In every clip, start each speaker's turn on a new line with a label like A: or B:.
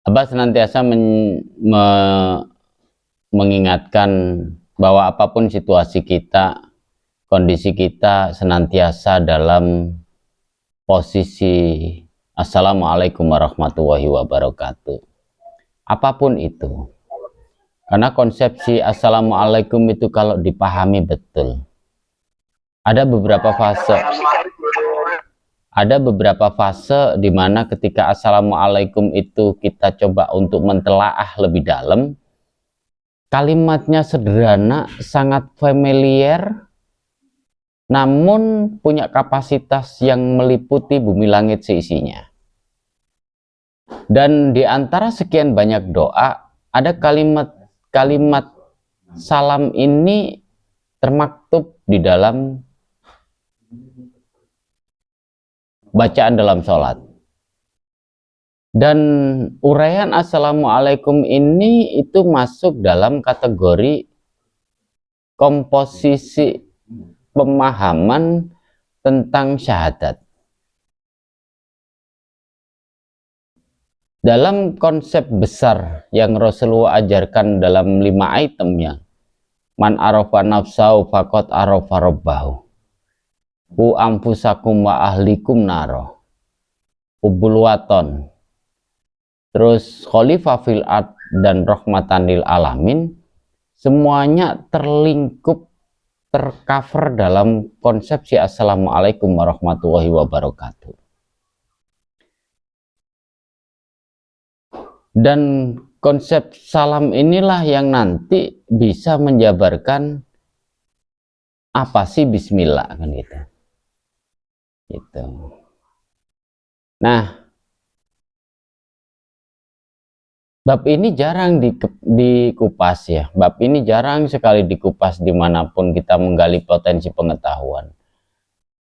A: Abah senantiasa mengingatkan bahwa apapun situasi kita, kondisi kita senantiasa dalam posisi Assalamualaikum warahmatullahi wabarakatuh. Apapun itu. Karena konsepsi Assalamualaikum itu kalau dipahami betul, ada beberapa fase di mana ketika Assalamualaikum itu kita coba untuk mentelaah lebih dalam. Kalimatnya sederhana, sangat familiar, namun punya kapasitas yang meliputi bumi langit seisinya. Dan di antara sekian banyak doa, ada kalimat salam ini termaktub di dalam bacaan dalam sholat. Dan uraian Assalamualaikum ini itu masuk dalam kategori komposisi pemahaman tentang syahadat. Dalam konsep besar yang Rasulullah ajarkan dalam 5 itemnya, man arafa nafsahu faqad arafa rabbahu, ku amfusakum wa ahlikum naro, ubul waton, terus khalifah fil ard dan rahmatanil alamin, semuanya terlingkup, tercover dalam konsepsi Assalamualaikum warahmatullahi wabarakatuh. Dan konsep salam inilah yang nanti bisa menjabarkan apa sih bismillah, kan gitu. Gitu. Nah, bab ini jarang dikupas ya. Bab ini jarang sekali dikupas dimanapun kita menggali potensi pengetahuan.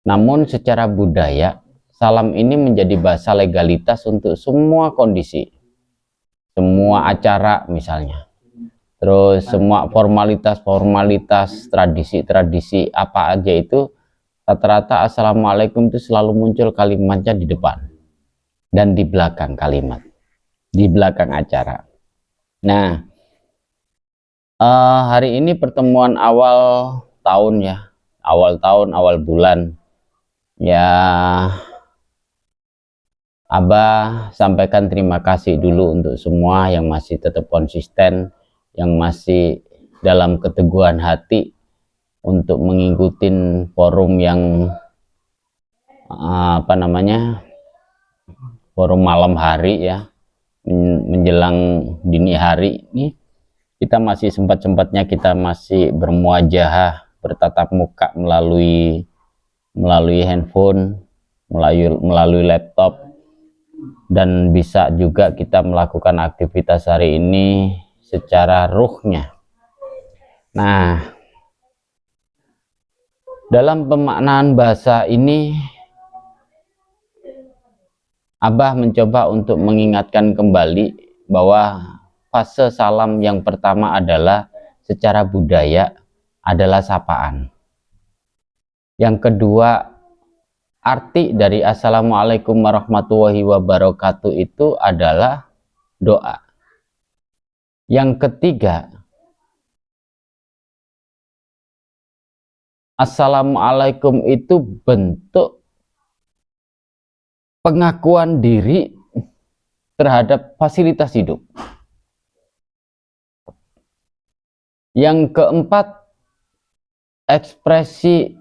A: Namun secara budaya, salam ini menjadi bahasa legalitas untuk semua kondisi. Semua acara misalnya. Terus semua formalitas, tradisi apa aja itu, rata-rata Assalamualaikum itu selalu muncul kalimatnya di depan. Dan di belakang kalimat. Di belakang acara. Nah, hari ini pertemuan awal tahun ya, awal tahun, awal bulan ya. Abah sampaikan terima kasih dulu untuk semua yang masih tetap konsisten, yang masih dalam keteguhan hati untuk mengikuti forum yang forum malam hari ya, menjelang dini hari ini. Kita masih sempat-sempatnya kita masih bermuajahah, bertatap muka melalui handphone, melalui laptop, dan bisa juga kita melakukan aktivitas hari ini secara ruhnya. Nah, dalam pemaknaan bahasa ini Abah mencoba untuk mengingatkan kembali bahwa fase salam yang pertama adalah secara budaya adalah sapaan. Yang kedua, arti dari Assalamualaikum warahmatullahi wabarakatuh itu adalah doa. Yang ketiga, Assalamualaikum itu bentuk pengakuan diri terhadap fasilitas hidup. Yang keempat, ekspresi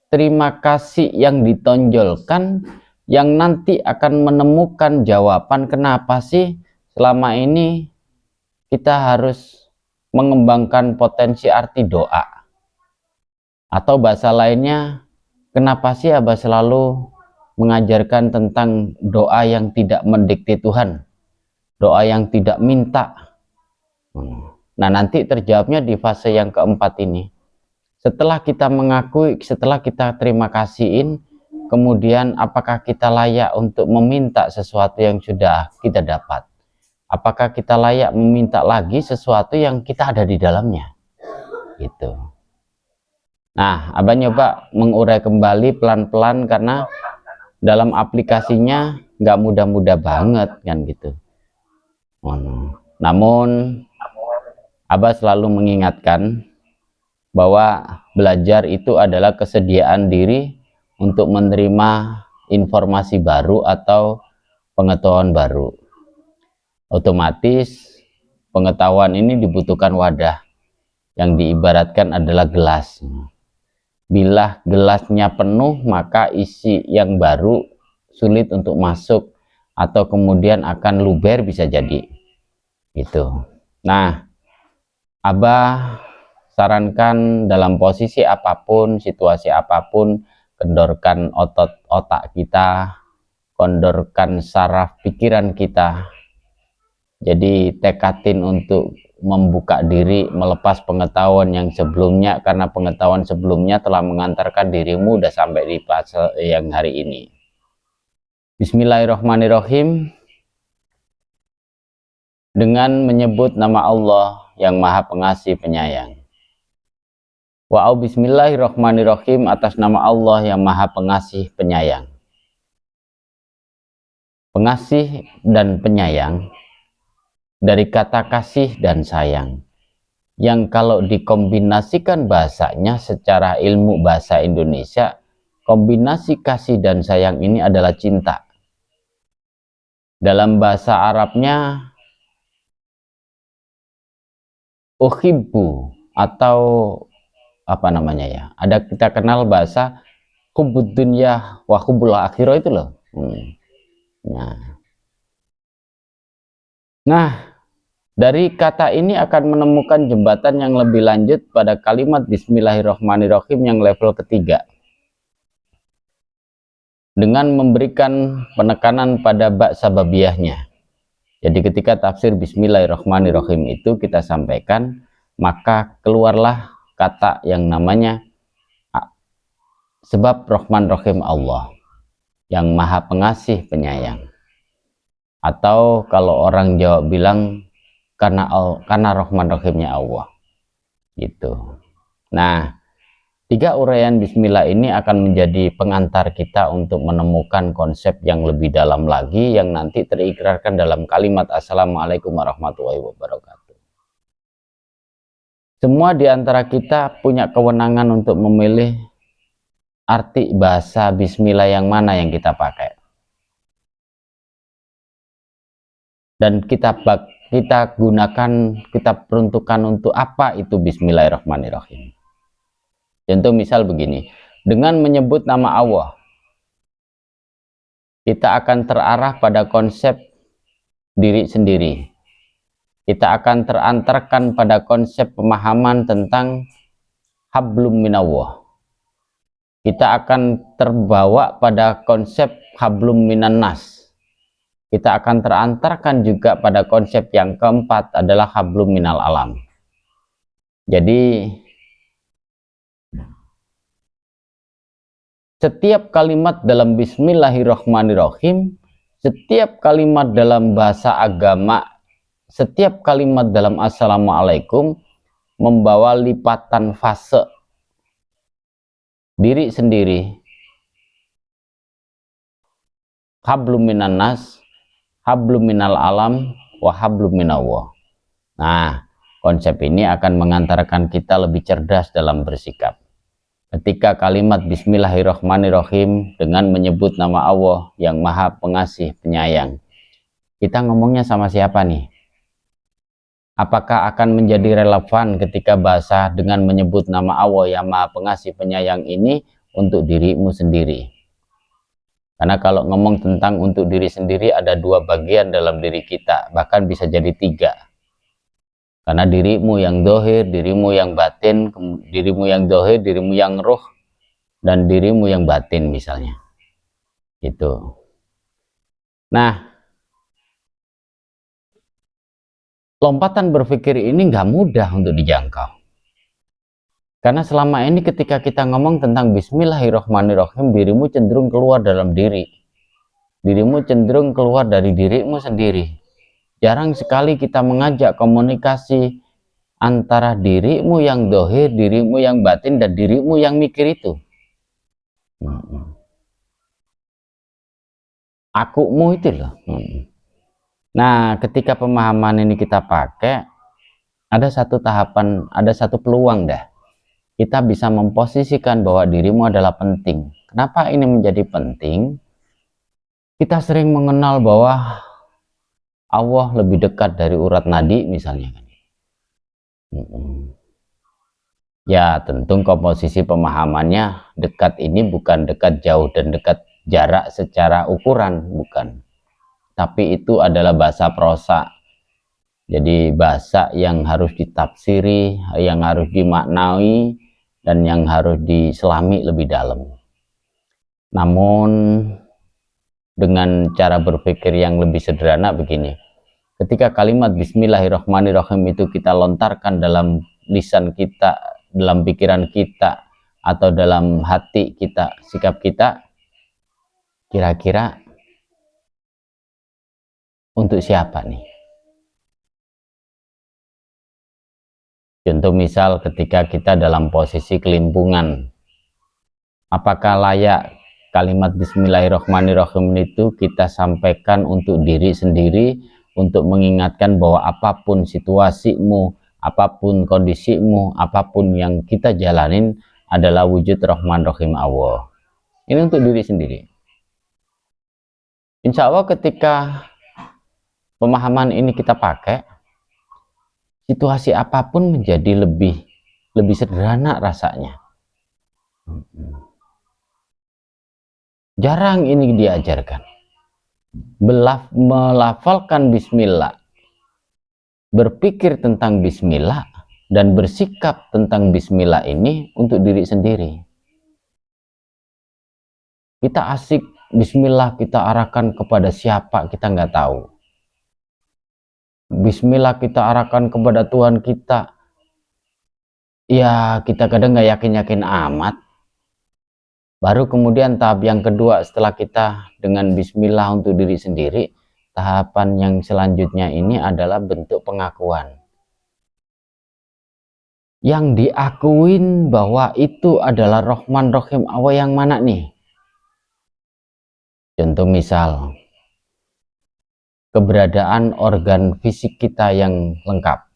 A: terima kasih yang ditonjolkan, yang nanti akan menemukan jawaban kenapa sih selama ini kita harus mengembangkan potensi arti doa. Atau bahasa lainnya, kenapa sih Abah selalu mengajarkan tentang doa yang tidak mendikte Tuhan, doa yang tidak minta. Nah, nanti terjawabnya di fase yang keempat ini. Setelah kita mengakui, setelah kita terima kasihin, kemudian apakah kita layak untuk meminta sesuatu yang sudah kita dapat? Apakah kita layak meminta lagi sesuatu yang kita ada di dalamnya? Gitu. Nah, Abah nyoba mengurai kembali pelan-pelan karena dalam aplikasinya nggak mudah-mudah banget kan gitu. Namun Abah selalu mengingatkan bahwa belajar itu adalah kesediaan diri untuk menerima informasi baru atau pengetahuan baru. Otomatis pengetahuan ini dibutuhkan wadah yang diibaratkan adalah gelas. Bila gelasnya penuh, maka isi yang baru sulit untuk masuk atau kemudian akan luber bisa jadi. Itu. Nah, Abah sarankan dalam posisi apapun, situasi apapun, kendorkan otak kita, kendorkan saraf pikiran kita. Jadi tekatin untuk membuka diri, melepas pengetahuan yang sebelumnya, karena pengetahuan sebelumnya telah mengantarkan dirimu udah sampai di fase yang hari ini. Bismillahirrahmanirrahim. Dengan menyebut nama Allah yang Maha Pengasih Penyayang. Wa'au bismillahirrahmanirrahim, atas nama Allah yang Maha Pengasih Penyayang. Pengasih dan penyayang dari kata kasih dan sayang, yang kalau dikombinasikan bahasanya secara ilmu bahasa Indonesia, kombinasi kasih dan sayang ini adalah cinta. Dalam bahasa Arabnya uhibbu, atau apa namanya ya, ada kita kenal bahasa hubbud dunya wa hubbul akhirah itu loh. Nah, dari kata ini akan menemukan jembatan yang lebih lanjut pada kalimat Bismillahirrahmanirrahim yang level ketiga, dengan memberikan penekanan pada bak sababiyahnya. Jadi ketika tafsir Bismillahirrahmanirrahim itu kita sampaikan, maka keluarlah kata yang namanya sebab Rahman Rahim Allah yang Maha Pengasih Penyayang. Atau kalau orang Jawa bilang karena Rahman Rahimnya Allah gitu. Nah, 3 uraian bismillah ini akan menjadi pengantar kita untuk menemukan konsep yang lebih dalam lagi yang nanti terikrarkan dalam kalimat Assalamualaikum warahmatullahi wabarakatuh. Semua di antara kita punya kewenangan untuk memilih arti bahasa bismillah yang mana yang kita pakai. Dan kita gunakan, kita peruntukkan untuk apa itu Bismillahirrahmanirrahim. Contoh misal begini, dengan menyebut nama Allah, kita akan terarah pada konsep diri sendiri. Kita akan terantarkan pada konsep pemahaman tentang hablum minallah. Kita akan terbawa pada konsep hablum minan nas. Kita akan terantarkan juga pada konsep yang keempat adalah hablum minal alam. Jadi setiap kalimat dalam Bismillahirrahmanirrahim, setiap kalimat dalam bahasa agama, setiap kalimat dalam Assalamualaikum membawa lipatan fase diri sendiri, hablum minan nas, hablum minal alam, wa hablum minallah. Nah, konsep ini akan mengantarkan kita lebih cerdas dalam bersikap. Ketika kalimat Bismillahirrahmanirrahim dengan menyebut nama Allah yang Maha Pengasih Penyayang, kita ngomongnya sama siapa nih? Apakah akan menjadi relevan ketika bahasa dengan menyebut nama Allah yang Maha Pengasih Penyayang ini untuk dirimu sendiri? Karena kalau ngomong tentang untuk diri sendiri ada 2 bagian dalam diri kita, bahkan bisa jadi 3. Karena dirimu yang dohir, dirimu yang batin, dirimu yang dohir, dirimu yang ruh, dan dirimu yang batin misalnya. Gitu. Nah, lompatan berpikir ini nggak mudah untuk dijangkau. Karena selama ini ketika kita ngomong tentang Bismillahirrahmanirrahim, dirimu cenderung keluar dalam diri. Dirimu cenderung keluar dari dirimu sendiri. Jarang sekali kita mengajak komunikasi antara dirimu yang dohir, dirimu yang batin, dan dirimu yang mikir itu. Akumu itu loh. Nah, ketika pemahaman ini kita pakai, ada satu tahapan, ada satu peluang dah. Kita bisa memposisikan bahwa dirimu adalah penting. Kenapa ini menjadi penting? Kita sering mengenal bahwa Allah lebih dekat dari urat nadi misalnya. Ya, tentu komposisi pemahamannya dekat ini bukan dekat jauh dan dekat jarak secara ukuran, bukan. Tapi itu adalah bahasa prosa. Jadi bahasa yang harus ditafsiri, yang harus dimaknai, dan yang harus diselami lebih dalam. Namun dengan cara berpikir yang lebih sederhana begini, ketika kalimat Bismillahirrahmanirrahim itu kita lontarkan dalam lisan kita, dalam pikiran kita, atau dalam hati kita, sikap kita, kira-kira untuk siapa nih? Contoh misal ketika kita dalam posisi kelimpungan, apakah layak kalimat Bismillahirrahmanirrahim itu kita sampaikan untuk diri sendiri, untuk mengingatkan bahwa apapun situasimu, apapun kondisimu, apapun yang kita jalanin adalah wujud Rahman Rahim Allah. Ini untuk diri sendiri. Insya Allah ketika pemahaman ini kita pakai, situasi apapun menjadi lebih sederhana rasanya. Jarang ini diajarkan. Melafalkan bismillah, berpikir tentang bismillah, dan bersikap tentang bismillah ini untuk diri sendiri. Kita asik bismillah kita arahkan kepada siapa kita nggak tahu. Bismillah kita arahkan kepada Tuhan kita, ya kita kadang nggak yakin-yakin amat. Baru kemudian tahap yang kedua setelah kita dengan bismillah untuk diri sendiri, tahapan yang selanjutnya ini adalah bentuk pengakuan. Yang diakuin bahwa itu adalah Rahman Rahim Allah yang mana nih? Contoh misal, keberadaan organ fisik kita yang lengkap.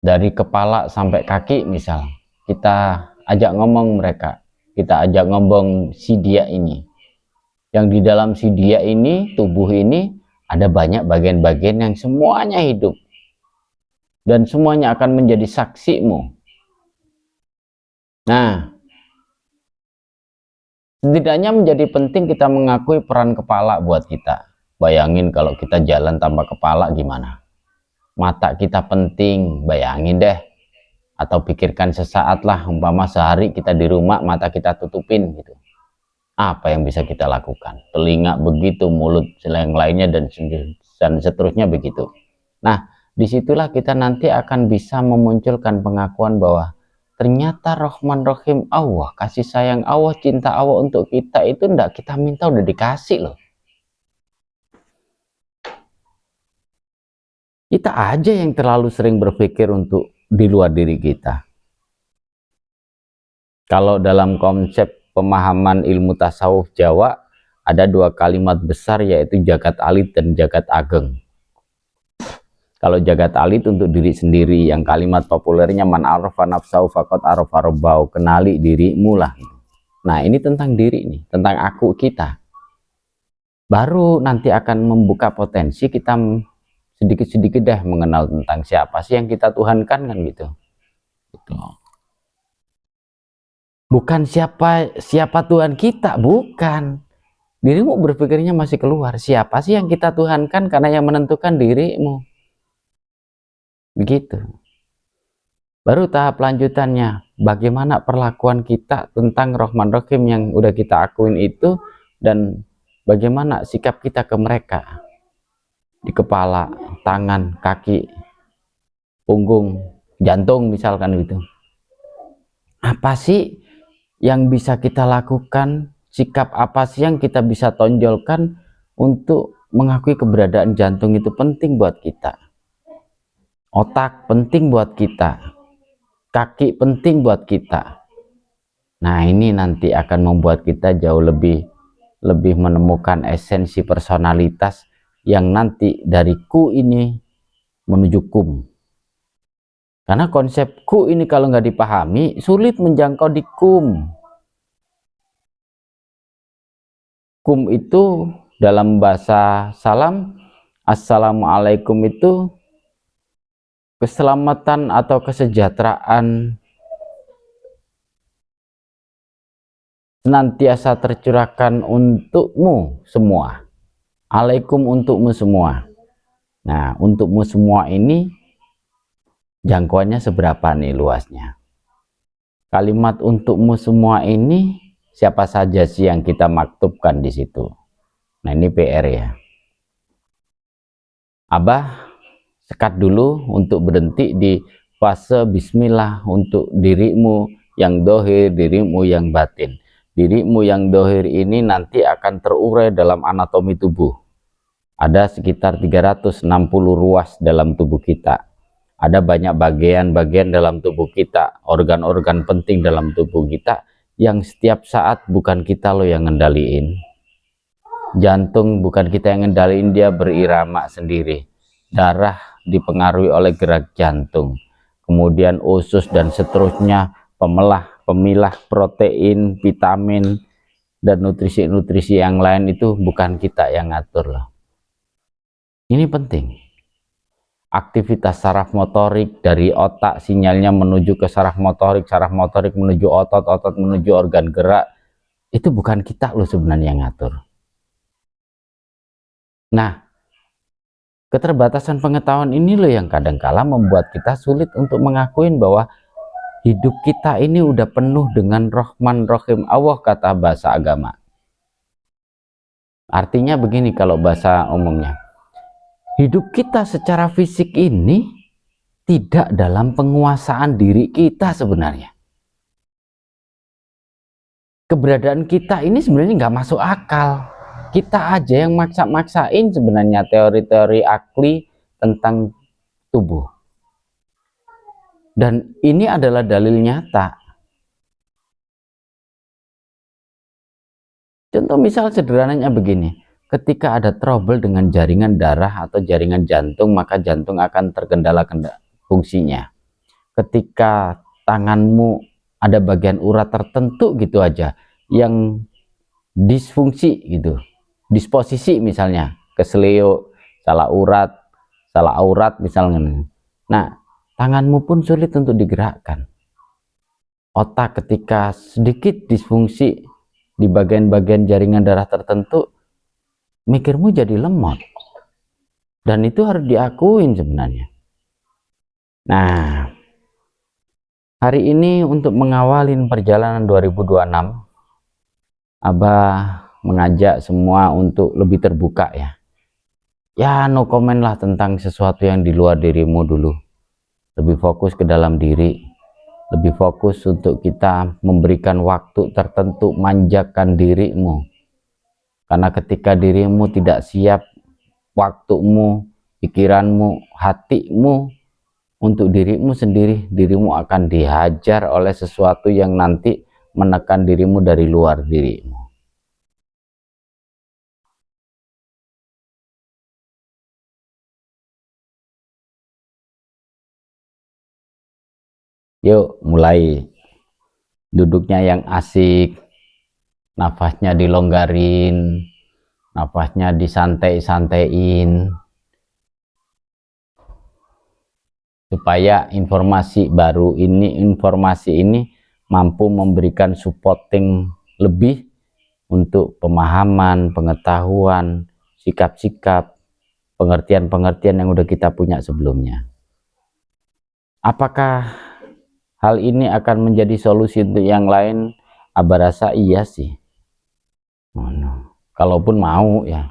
A: Dari kepala sampai kaki misal, kita ajak ngomong mereka, kita ajak ngomong si dia ini. Yang di dalam si dia ini, tubuh ini, ada banyak bagian-bagian yang semuanya hidup. Dan semuanya akan menjadi saksimu. Nah, setidaknya menjadi penting kita mengakui peran kepala buat kita. Bayangin kalau kita jalan tanpa kepala gimana? Mata kita penting, bayangin deh. Atau pikirkan sesaat lah, umpama sehari kita di rumah, mata kita tutupin gitu. Apa yang bisa kita lakukan? Telinga begitu, mulut yang lainnya, dan seterusnya begitu. Nah, disitulah kita nanti akan bisa memunculkan pengakuan bahwa ternyata Rahman Rahim Allah, kasih sayang Allah, cinta Allah untuk kita itu enggak kita minta, udah dikasih loh. Kita aja yang terlalu sering berpikir untuk di luar diri kita. Kalau dalam konsep pemahaman ilmu tasawuf Jawa, ada dua kalimat besar yaitu jagat alit dan jagat ageng. Kalau jagat alit untuk diri sendiri, yang kalimat populernya man arafa nafsahu faqad arafa rabbahu, kenali dirimu lah. Nah, ini tentang diri nih, tentang aku kita. Baru nanti akan membuka potensi kita sedikit-sedikit deh mengenal tentang siapa sih yang kita tuhankan kan gitu. Bukan siapa Tuhan kita, bukan. Dirimu berpikirnya masih keluar. Siapa sih yang kita tuhankan, karena yang menentukan dirimu. Begitu. Baru tahap lanjutannya, bagaimana perlakuan kita tentang Rahman Rahim yang udah kita akuin itu, dan bagaimana sikap kita ke mereka. Di kepala, tangan, kaki, punggung, jantung misalkan gitu. Apa sih yang bisa kita lakukan, sikap apa sih yang kita bisa tonjolkan untuk mengakui keberadaan jantung itu penting buat kita, otak penting buat kita, kaki penting buat kita. Nah, ini nanti akan membuat kita jauh lebih lebih menemukan esensi personalitas yang nanti dari ku ini menuju kum. Karena konsep ku ini kalau nggak dipahami, sulit menjangkau di kum. Kum itu dalam bahasa salam, assalamualaikum itu keselamatan atau kesejahteraan senantiasa tercurahkan untukmu semua. Alaikum untukmu semua. Nah, untukmu semua ini jangkauannya seberapa nih luasnya? Kalimat untukmu semua ini siapa saja sih yang kita maktubkan di situ? Nah, ini PR ya. Abah sekat dulu untuk berhenti di fase bismillah untuk dirimu yang dohir, dirimu yang batin. Dirimu yang dohir ini nanti akan terurai dalam anatomi tubuh. Ada sekitar 360 ruas dalam tubuh kita. Ada banyak bagian-bagian dalam tubuh kita, organ-organ penting dalam tubuh kita yang setiap saat bukan kita loh yang ngendaliin. Jantung bukan kita yang ngendaliin, dia berirama sendiri. Darah dipengaruhi oleh gerak jantung. Kemudian usus dan seterusnya, pemilah protein, vitamin, dan nutrisi-nutrisi yang lain itu bukan kita yang ngatur loh. Ini penting. Aktivitas saraf motorik dari otak sinyalnya menuju ke saraf motorik menuju otot, otot menuju organ gerak, itu bukan kita loh sebenarnya yang ngatur. Nah, keterbatasan pengetahuan ini loh yang kadangkala membuat kita sulit untuk mengakuin bahwa hidup kita ini udah penuh dengan Rahman Rahim Allah, kata bahasa agama. Artinya begini kalau bahasa umumnya, hidup kita secara fisik ini tidak dalam penguasaan diri kita sebenarnya. Keberadaan kita ini sebenarnya nggak masuk akal. Kita aja yang maksa-maksain sebenarnya teori-teori akli tentang tubuh. Dan ini adalah dalil nyata. Contoh misal sederhananya begini. Ketika ada trouble dengan jaringan darah atau jaringan jantung, maka jantung akan terkendala fungsinya. Ketika tanganmu ada bagian urat tertentu gitu aja yang disfungsi gitu, disposisi misalnya keseleo, salah aurat misalnya. Nah, tanganmu pun sulit untuk digerakkan. Otak ketika sedikit disfungsi di bagian-bagian jaringan darah tertentu, mikirmu jadi lemot. Dan itu harus diakuin sebenarnya. Nah, hari ini untuk mengawalin perjalanan 2026, Abah mengajak semua untuk lebih terbuka ya. Ya, no comment lah tentang sesuatu yang di luar dirimu dulu. Lebih fokus ke dalam diri. Lebih fokus untuk kita memberikan waktu tertentu, manjakan dirimu. Karena ketika dirimu tidak siap, waktumu, pikiranmu, hatimu untuk dirimu sendiri, dirimu akan dihajar oleh sesuatu yang nanti menekan dirimu dari luar dirimu. Yuk mulai. Duduknya yang asik, nafasnya dilonggarin, nafasnya disantai-santaiin, supaya informasi ini mampu memberikan supporting lebih untuk pemahaman, pengetahuan, sikap-sikap, pengertian-pengertian yang udah kita punya sebelumnya. Apakah hal ini akan menjadi solusi untuk yang lain? Abah rasa iya sih. Kalaupun mau ya.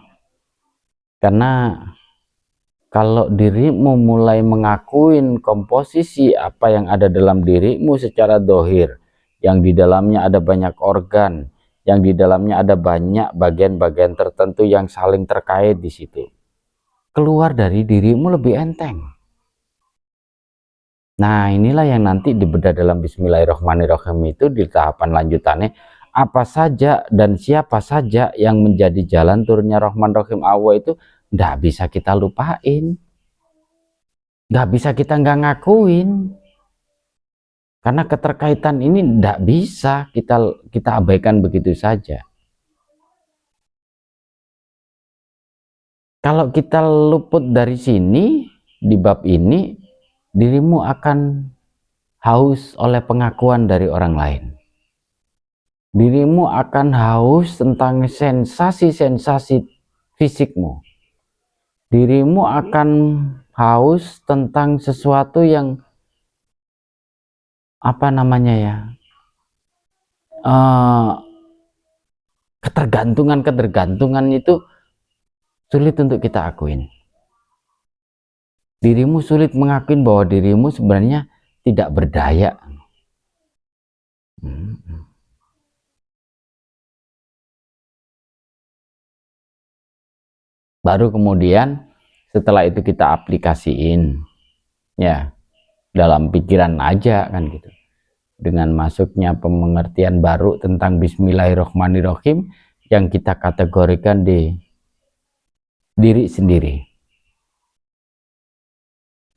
A: Karena kalau dirimu mulai mengakuin komposisi apa yang ada dalam dirimu secara dohir, yang di dalamnya ada banyak organ, yang di dalamnya ada banyak bagian-bagian tertentu yang saling terkait di situ, keluar dari dirimu lebih enteng. Nah, inilah yang nanti dibedah dalam Bismillahirrahmanirrahim itu di tahapan lanjutannya apa saja dan siapa saja yang menjadi jalan turunnya Rahman Rahim Allah itu nggak bisa kita lupain, nggak bisa kita nggak ngakuin, karena keterkaitan ini nggak bisa kita abaikan begitu saja. Kalau kita luput dari sini di bab ini, dirimu akan haus oleh pengakuan dari orang lain. Dirimu akan haus tentang sensasi-sensasi fisikmu. Dirimu akan haus tentang sesuatu yang apa namanya ya, ketergantungan itu sulit untuk kita akuin. Dirimu sulit mengakuin bahwa dirimu sebenarnya tidak berdaya. Baru kemudian setelah itu kita aplikasiin ya dalam pikiran aja kan gitu, dengan masuknya pengertian baru tentang Bismillahirrohmanirrohim yang kita kategorikan di diri sendiri.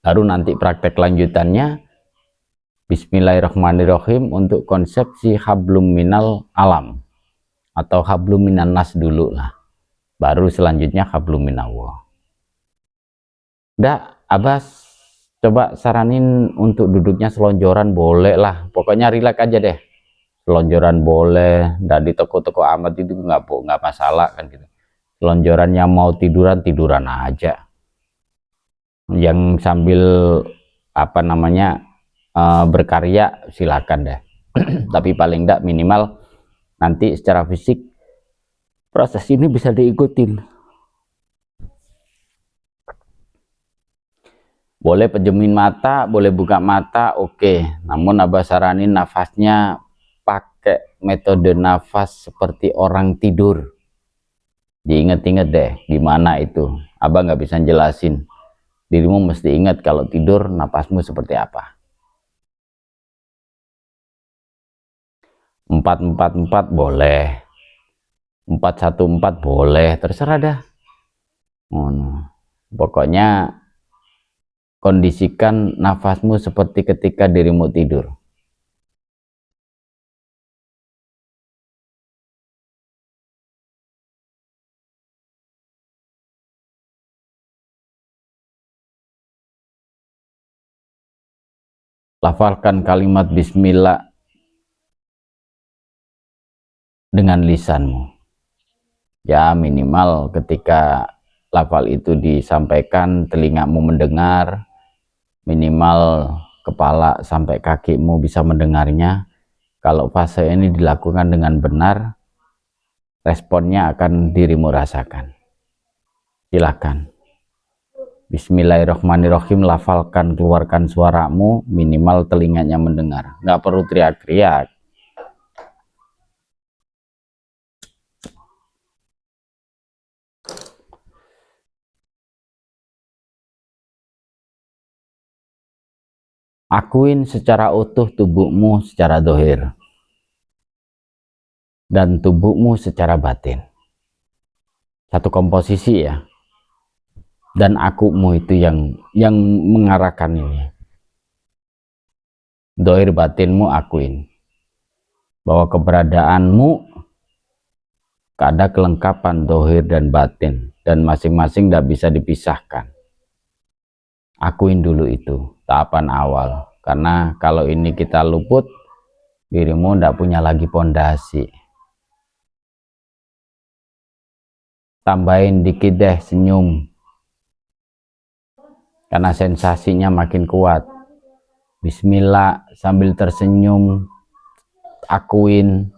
A: Baru nanti praktek lanjutannya Bismillahirrohmanirrohim untuk konsepsi hablum minal alam atau hablum minan nas dulu lah, baru selanjutnya hablum minallah. Nggak, Abbas coba saranin untuk duduknya selonjoran boleh lah, pokoknya rileks aja deh, selonjoran boleh, nggak di toko-toko amat itu nggak masalah kan gitu. Selonjoran yang mau tiduran aja, yang sambil apa namanya berkarya silakan deh. Tapi paling enggak minimal nanti secara fisik proses ini bisa diikutin. Boleh pejemin mata, boleh buka mata, oke. Namun Abah saranin nafasnya pakai metode nafas seperti orang tidur. Diinget-inget deh gimana itu. Abah nggak bisa jelasin. Dirimu mesti ingat kalau tidur nafasmu seperti apa. 4-4-4 boleh, 4-1-4 boleh, terserah dah. Pokoknya kondisikan nafasmu seperti ketika dirimu tidur. Lafalkan kalimat bismillah dengan lisanmu. Ya minimal ketika lafal itu disampaikan telingamu mendengar, minimal kepala sampai kakimu bisa mendengarnya. Kalau fase ini dilakukan dengan benar, responnya akan dirimu rasakan. Silakan. Bismillahirrohmanirrohim, lafalkan, keluarkan suaramu, minimal telinganya mendengar. Nggak perlu teriak-teriak. Akuin secara utuh tubuhmu secara dohir dan tubuhmu secara batin. Satu komposisi ya. Dan akumu itu yang mengarahkan ini. Dohir batinmu akuin bahwa keberadaanmu ada kelengkapan dohir dan batin, dan masing-masing tidak bisa dipisahkan. Akuin dulu itu tahapan awal, karena kalau ini kita luput, dirimu tidak punya lagi pondasi. Tambahin dikit deh senyum, karena sensasinya makin kuat. Bismillah sambil tersenyum, akuin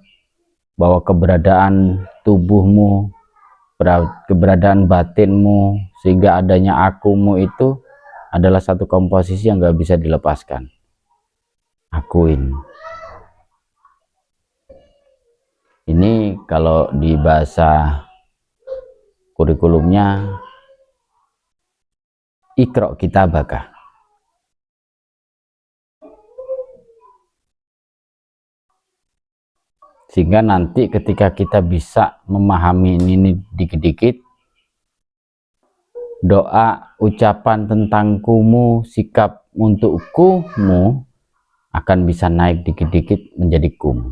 A: bahwa keberadaan tubuhmu, keberadaan batinmu, sehingga adanya akumu itu adalah satu komposisi yang gak bisa dilepaskan. Akuin. Ini kalau di bahasa kurikulumnya Iqra kitabaka. Sehingga nanti ketika kita bisa memahami ini dikit-dikit, doa, ucapan tentang kumu, sikap untuk kumu akan bisa naik dikit-dikit menjadi kum.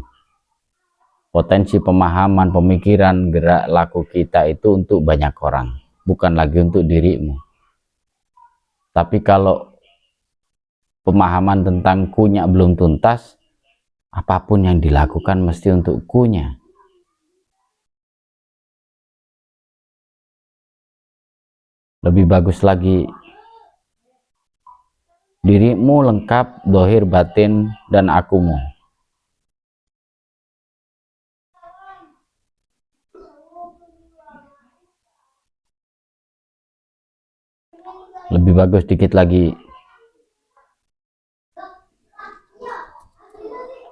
A: Potensi pemahaman, pemikiran, gerak, laku kita itu untuk banyak orang, bukan lagi untuk dirimu. Tapi kalau pemahaman tentang kunya belum tuntas, apapun yang dilakukan mesti untuk kunya. Lebih bagus lagi dirimu lengkap, dohir, batin, dan akumu. Lebih bagus dikit lagi.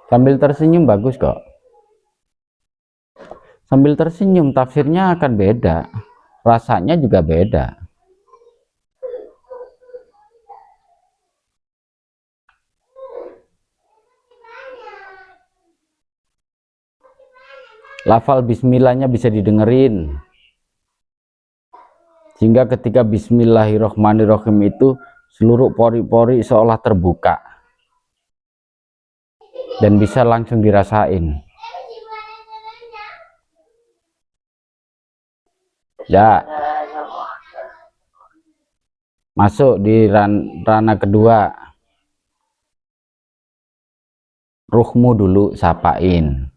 A: Sambil tersenyum bagus kok. Sambil tersenyum tafsirnya akan beda. Rasanya juga beda. Lafal bismillahnya bisa didengerin. Sehingga ketika bismillahirrohmanirrohim itu seluruh pori-pori seolah terbuka. Dan bisa langsung dirasain. Ya. Masuk di ranah kedua. Ruhmu dulu sapain.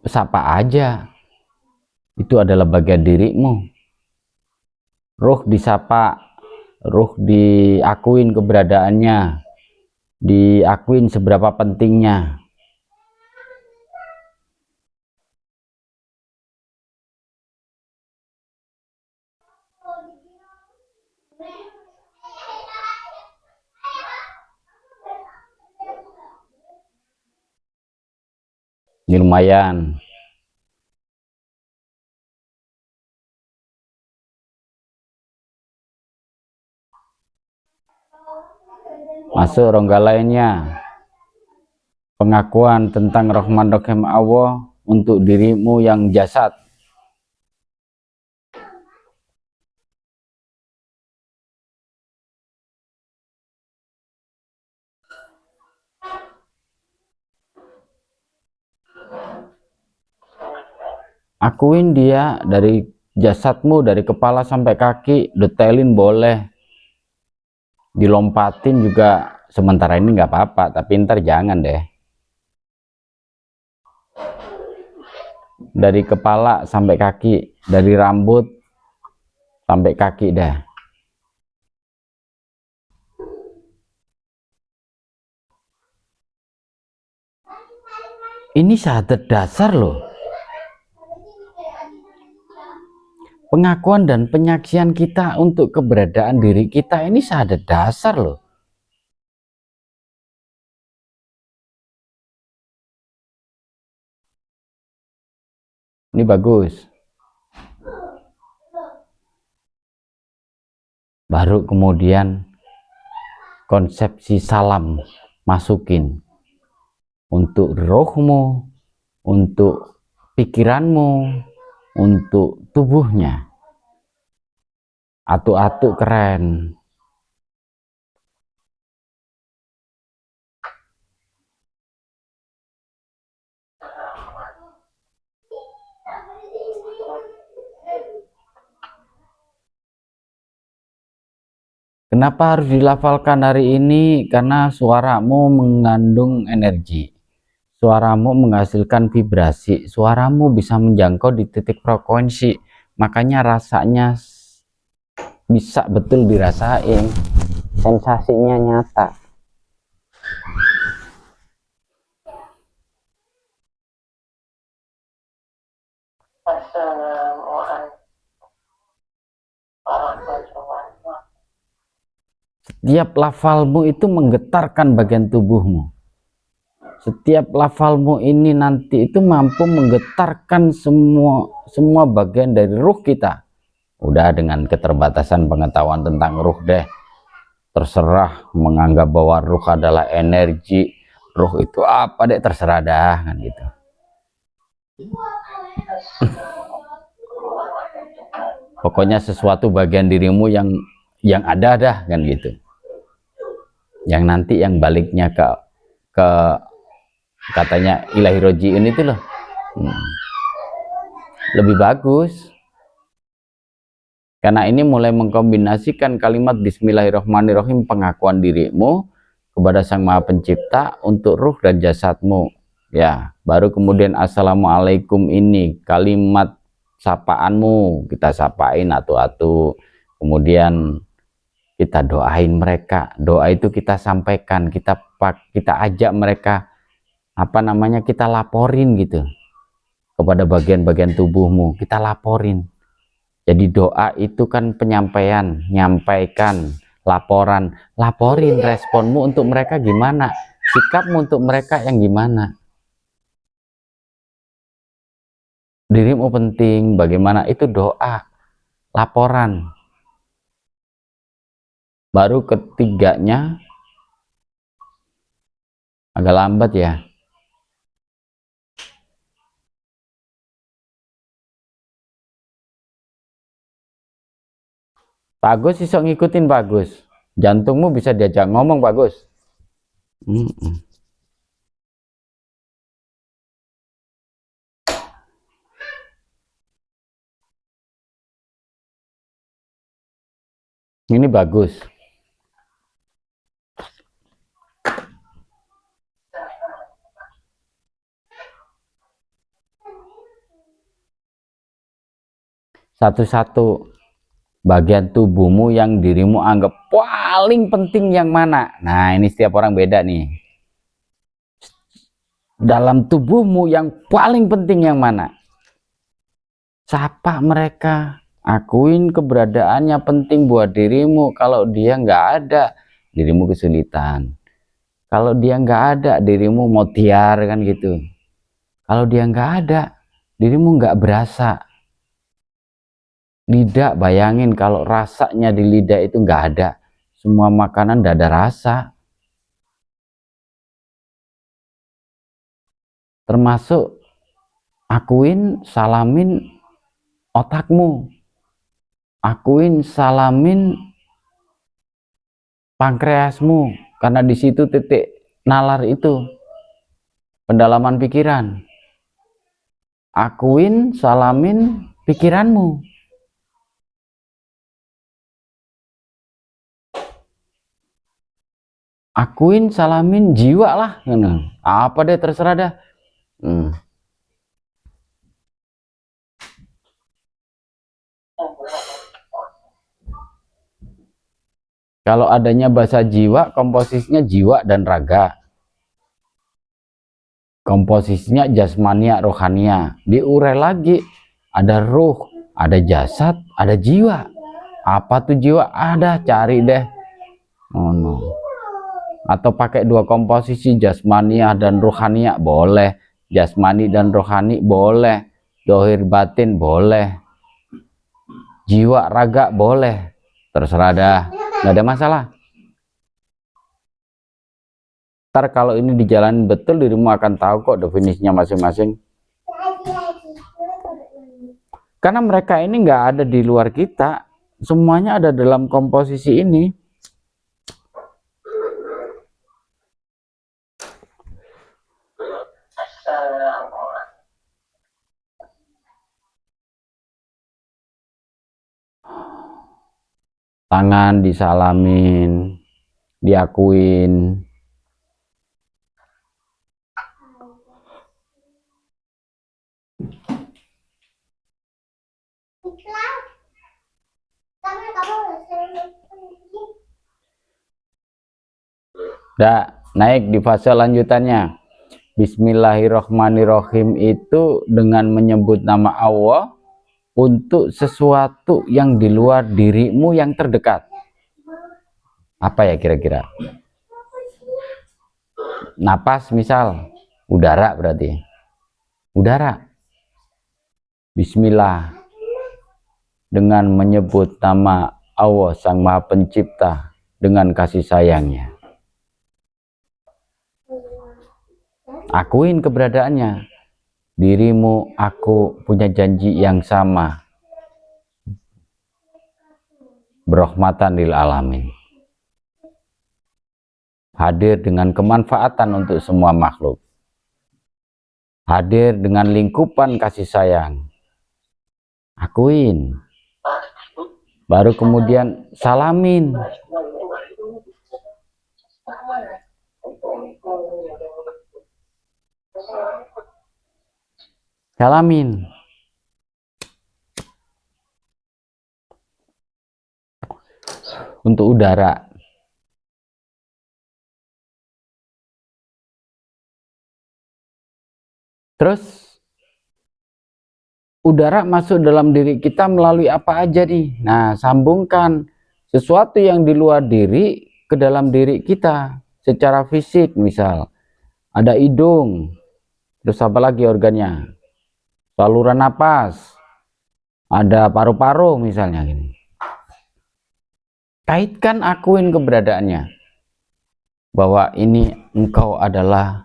A: Sapa aja, itu adalah bagian dirimu. Ruh disapa, ruh diakuin keberadaannya, diakuin seberapa pentingnya. Ini lumayan. Masuk rongga lainnya. Pengakuan tentang Rahman Rahim Allah untuk dirimu yang jasad. Akuin dia dari jasadmu, dari kepala sampai kaki, detailin boleh. Dilompatin juga sementara ini nggak apa-apa, tapi ntar jangan deh. Dari kepala sampai kaki, dari rambut sampai kaki dah. Ini syahadat dasar loh. Pengakuan dan penyaksian kita untuk keberadaan diri kita ini syahadat dasar loh. Ini bagus. Baru kemudian konsepsi salam masukin. Untuk rohmu, untuk pikiranmu, untuk tubuhnya. Atu-atu keren. Kenapa harus dilafalkan hari ini? Karena suaramu mengandung energi. Suaramu menghasilkan vibrasi. Suaramu bisa menjangkau di titik frekuensi. Makanya rasanya bisa betul dirasain. Sensasinya nyata. Setiap lafalmu itu menggetarkan bagian tubuhmu. Setiap lafalmu ini nanti itu mampu menggetarkan semua bagian dari ruh kita. Udah dengan keterbatasan pengetahuan tentang ruh deh. terserah menganggap bahwa ruh adalah energi, ruh itu apa deh, terserah dah kan gitu. Pokoknya sesuatu bagian dirimu yang ada dah kan gitu, yang nanti yang baliknya ke katanya ilahi rojiun itu loh. Lebih bagus karena ini mulai mengkombinasikan kalimat Bismillahirrahmanirrahim, pengakuan dirimu kepada Sang Maha Pencipta untuk ruh dan jasadmu ya, baru kemudian Assalamualaikum, ini kalimat sapaanmu, kita sapain atu-atu, kemudian kita doain mereka. Doa itu kita sampaikan, kita ajak mereka, apa namanya, kita laporin gitu kepada bagian-bagian tubuhmu, kita laporin. Jadi doa itu kan penyampaian, nyampaikan, laporan, laporin responmu untuk mereka gimana, sikapmu untuk mereka yang gimana. Dirimu penting, bagaimana, itu doa, laporan. Baru ketiganya agak lambat ya. Bagus iso ngikutin, bagus. Jantungmu bisa diajak ngomong, bagus. Ini bagus. Satu-satu bagian tubuhmu yang dirimu anggap paling penting yang mana. Nah, ini setiap orang beda nih. Dalam tubuhmu yang paling penting yang mana? Sapa mereka, akuin keberadaannya penting buat dirimu. Kalau dia nggak ada, dirimu kesulitan. Kalau dia nggak ada, dirimu mau tiar kan gitu. Kalau dia nggak ada, dirimu nggak berasa. Lidah, bayangin kalau rasanya di lidah itu nggak ada, semua makanan nggak ada rasa. Termasuk akuin, salamin otakmu, akuin, salamin pankreasmu, karena di situ titik nalar itu, pendalaman pikiran. Akuin, salamin pikiranmu. Akuin, salamin jiwa lah, apa deh, terserah dah. Kalau adanya bahasa jiwa, komposisinya jiwa dan raga, komposisinya jasmania, rohania. Diurai lagi, ada ruh, ada jasad, ada jiwa. Apa tuh jiwa? Ada, cari deh. Oh no. Atau pakai dua komposisi, jasmania dan rohania, boleh. Jasmani dan rohani boleh, dohir batin boleh, jiwa raga boleh, terserah dah, nggak ada masalah. Ntar kalau ini dijalanin betul, dirimu akan tahu kok definisinya masing-masing. Karena mereka ini nggak ada di luar kita, semuanya ada dalam komposisi ini. Tangan disalamin, diakuin. Dah, naik di fase lanjutannya. Bismillahirrohmanirrohim itu dengan menyebut nama Allah untuk sesuatu yang di luar dirimu yang terdekat. Apa ya kira-kira? Napas misal, udara berarti. Udara. Bismillah dengan menyebut nama Allah Sang Maha Pencipta, dengan kasih sayangnya. Akuin keberadaannya. Dirimu, aku punya janji yang sama. Berahmatan lil alamin. Hadir dengan kemanfaatan untuk semua makhluk. Hadir dengan lingkupan kasih sayang. Akuin. Baru kemudian salamin. Salamin. Untuk udara. Terus udara masuk dalam diri kita melalui apa aja nih? Nah, sambungkan sesuatu yang di luar diri ke dalam diri kita secara fisik. Misal ada hidung, terus apa lagi organnya? Saluran napas, ada paru-paru misalnya gini. Kaitkan, akuin keberadaannya bahwa ini engkau adalah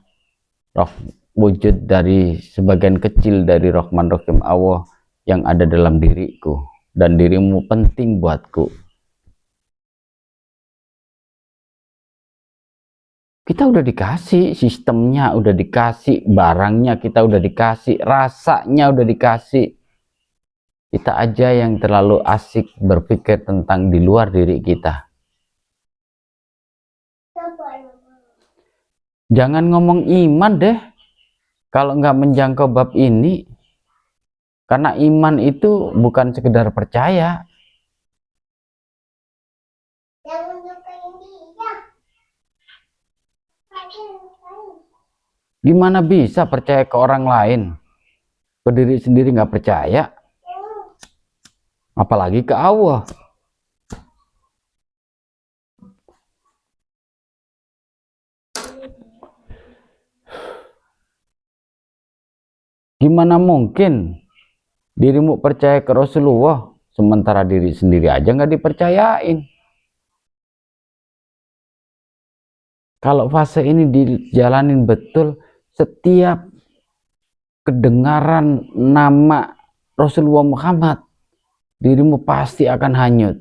A: roh wujud dari sebagian kecil dari Rahman Rahim Allah yang ada dalam diriku, dan dirimu penting buatku. Kita udah dikasih sistemnya, udah dikasih barangnya, kita udah dikasih rasanya, udah dikasih. Kita aja yang terlalu asik berpikir tentang di luar diri kita. Jangan ngomong iman deh kalau nggak menjangkau bab ini. Karena iman itu bukan sekedar percaya. Gimana bisa percaya ke orang lain? Ke diri sendiri nggak percaya. Apalagi ke Allah. Gimana mungkin dirimu percaya ke Rasulullah sementara diri sendiri aja nggak dipercayain? Kalau fase ini dijalanin betul, setiap kedengaran nama Rasulullah Muhammad, dirimu pasti akan hanyut.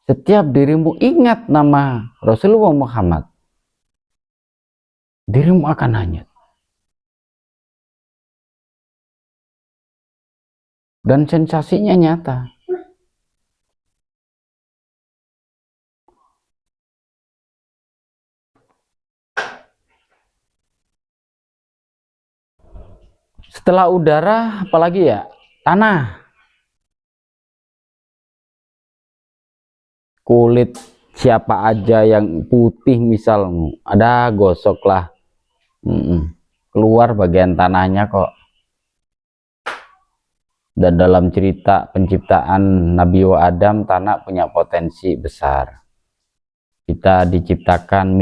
A: Setiap dirimu ingat nama Rasulullah Muhammad, dirimu akan hanyut. Dan sensasinya nyata. Setelah udara, apalagi ya? Tanah. Kulit siapa aja yang putih misal, ada gosoklah. Keluar bagian tanahnya kok. Dan dalam cerita penciptaan Nabi Adam, tanah punya potensi besar. Kita diciptakan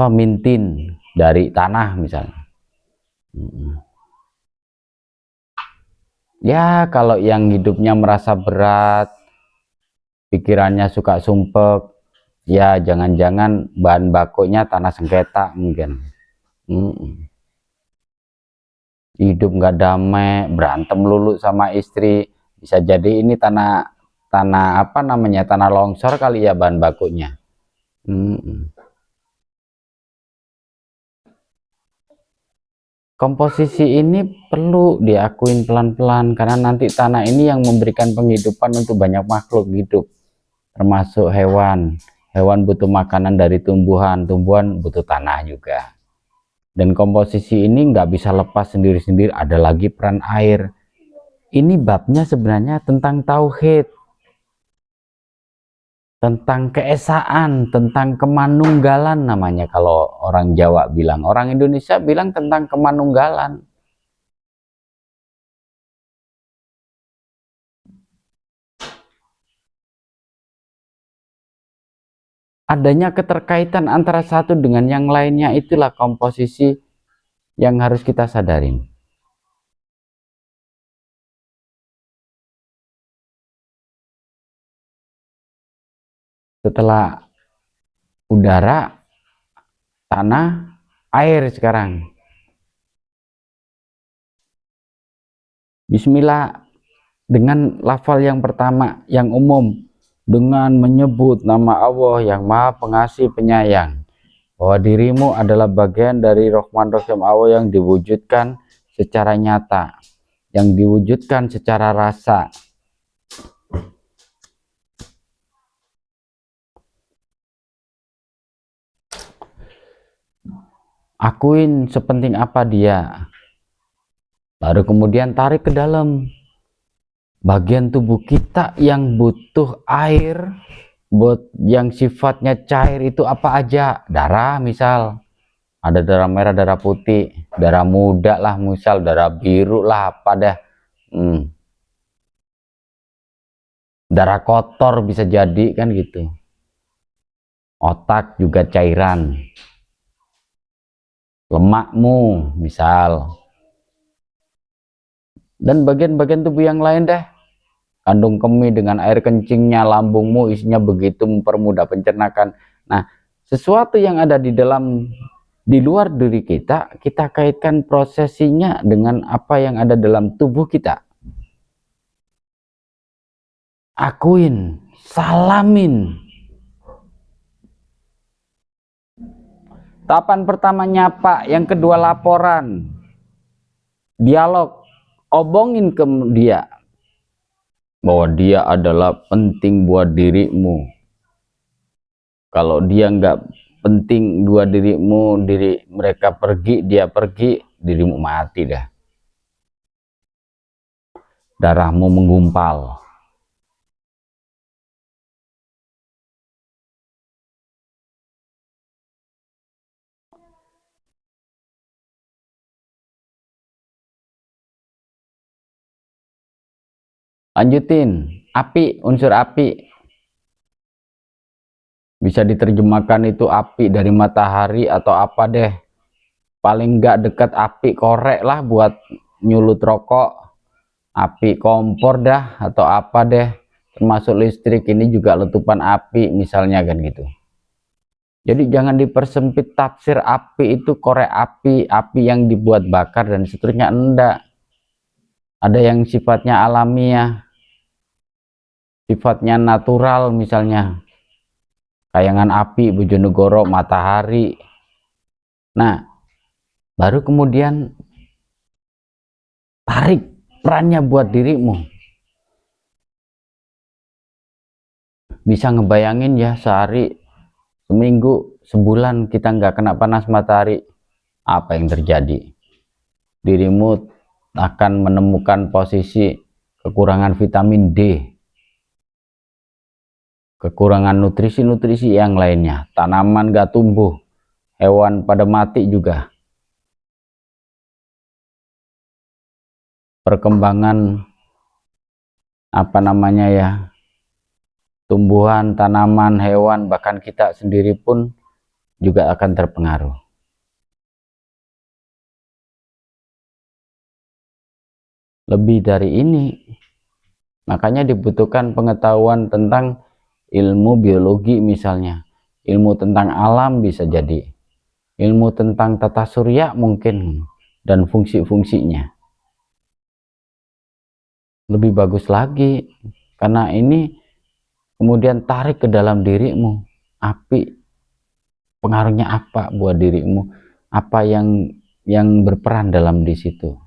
A: mintin dari tanah misalnya. Ya, kalau yang hidupnya merasa berat, pikirannya suka sumpek, ya jangan-jangan bahan bakunya tanah sengketa mungkin. Hidup nggak damai, berantem lulu sama istri, bisa jadi ini tanah apa namanya, tanah longsor kali ya bahan bakunya. Komposisi ini perlu diakuin pelan-pelan, karena nanti tanah ini yang memberikan penghidupan untuk banyak makhluk hidup, termasuk hewan. Hewan butuh makanan dari tumbuhan, tumbuhan butuh tanah juga. Dan komposisi ini nggak bisa lepas sendiri-sendiri, ada lagi peran air. Ini babnya sebenarnya tentang tauhid, tentang keesaan, tentang kemanunggalan namanya kalau orang Jawa bilang. Orang Indonesia bilang tentang kemanunggalan. Adanya keterkaitan antara satu dengan yang lainnya, itulah komposisi yang harus kita sadarin. Setelah udara, tanah, air sekarang. Bismillah dengan lafal yang pertama yang umum, dengan menyebut nama Allah yang Maha Pengasih Penyayang, bahwa dirimu adalah bagian dari Rahman Rahim Allah yang diwujudkan secara nyata, yang diwujudkan secara rasa. Akuin sepenting apa dia. Baru kemudian tarik ke dalam bagian tubuh kita yang butuh air, yang sifatnya cair itu apa aja. Darah misal, ada darah merah, darah putih, darah muda lah misal, darah biru lah apa dah. Darah kotor bisa jadi kan gitu. Otak juga cairan. Lemakmu misal. Dan bagian-bagian tubuh yang lain deh. Kandung kemih dengan air kencingnya, lambungmu isinya begitu mempermudah pencernaan. Nah, sesuatu yang ada di dalam, di luar diri kita, kita kaitkan prosesinya dengan apa yang ada dalam tubuh kita. Akuin, salamin. Tahapan pertama nyapa, yang kedua laporan, dialog, obongin ke dia bahwa dia adalah penting buat dirimu. Kalau dia nggak penting buat dirimu, mereka pergi, dia pergi, dirimu mati dah. Darahmu menggumpal. Lanjutin, api, unsur api. Bisa diterjemahkan itu api dari matahari atau apa deh. Paling nggak dekat api korek lah buat nyulut rokok. Api kompor dah atau apa deh. Termasuk listrik ini juga letupan api misalnya kan gitu. Jadi jangan dipersempit tafsir api itu korek api, api yang dibuat bakar dan seterusnya, enggak. Ada yang sifatnya alamiah, sifatnya natural misalnya kayangan api, Bojonegoro, matahari. Nah, baru kemudian tarik perannya buat dirimu. Bisa ngebayangin ya, sehari, seminggu, sebulan kita nggak kena panas matahari, apa yang terjadi? Dirimu akan menemukan posisi kekurangan vitamin D, kekurangan nutrisi-nutrisi yang lainnya, tanaman gak tumbuh, hewan pada mati juga. Perkembangan apa namanya ya, tumbuhan, tanaman, hewan, bahkan kita sendiri pun juga akan terpengaruh. Lebih dari ini, makanya dibutuhkan pengetahuan tentang ilmu biologi misalnya, ilmu tentang alam bisa jadi, ilmu tentang tata surya mungkin, dan fungsi-fungsinya. Lebih bagus lagi, karena ini kemudian tarik ke dalam dirimu, api pengaruhnya apa buat dirimu, apa yang berperan dalam di situ.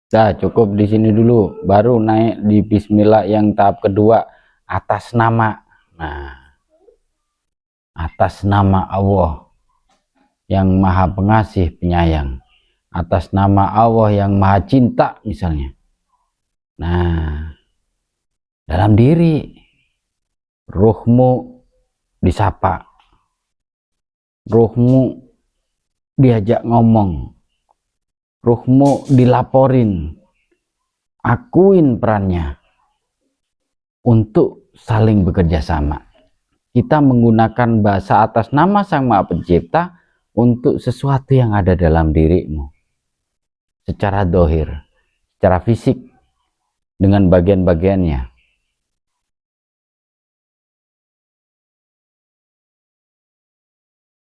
A: Nah, cukup di sini dulu, baru naik di bismillah yang tahap kedua, atas nama. Nah, atas nama Allah yang Maha Pengasih Penyayang, atas nama Allah yang Maha Cinta misalnya. Nah, dalam diri ruhmu disapa, ruhmu diajak ngomong, ruhmu dilaporin, akuin perannya untuk saling bekerja sama. Kita menggunakan bahasa atas nama Sang Maha Pencipta untuk sesuatu yang ada dalam dirimu secara dohir, secara fisik, dengan bagian-bagiannya.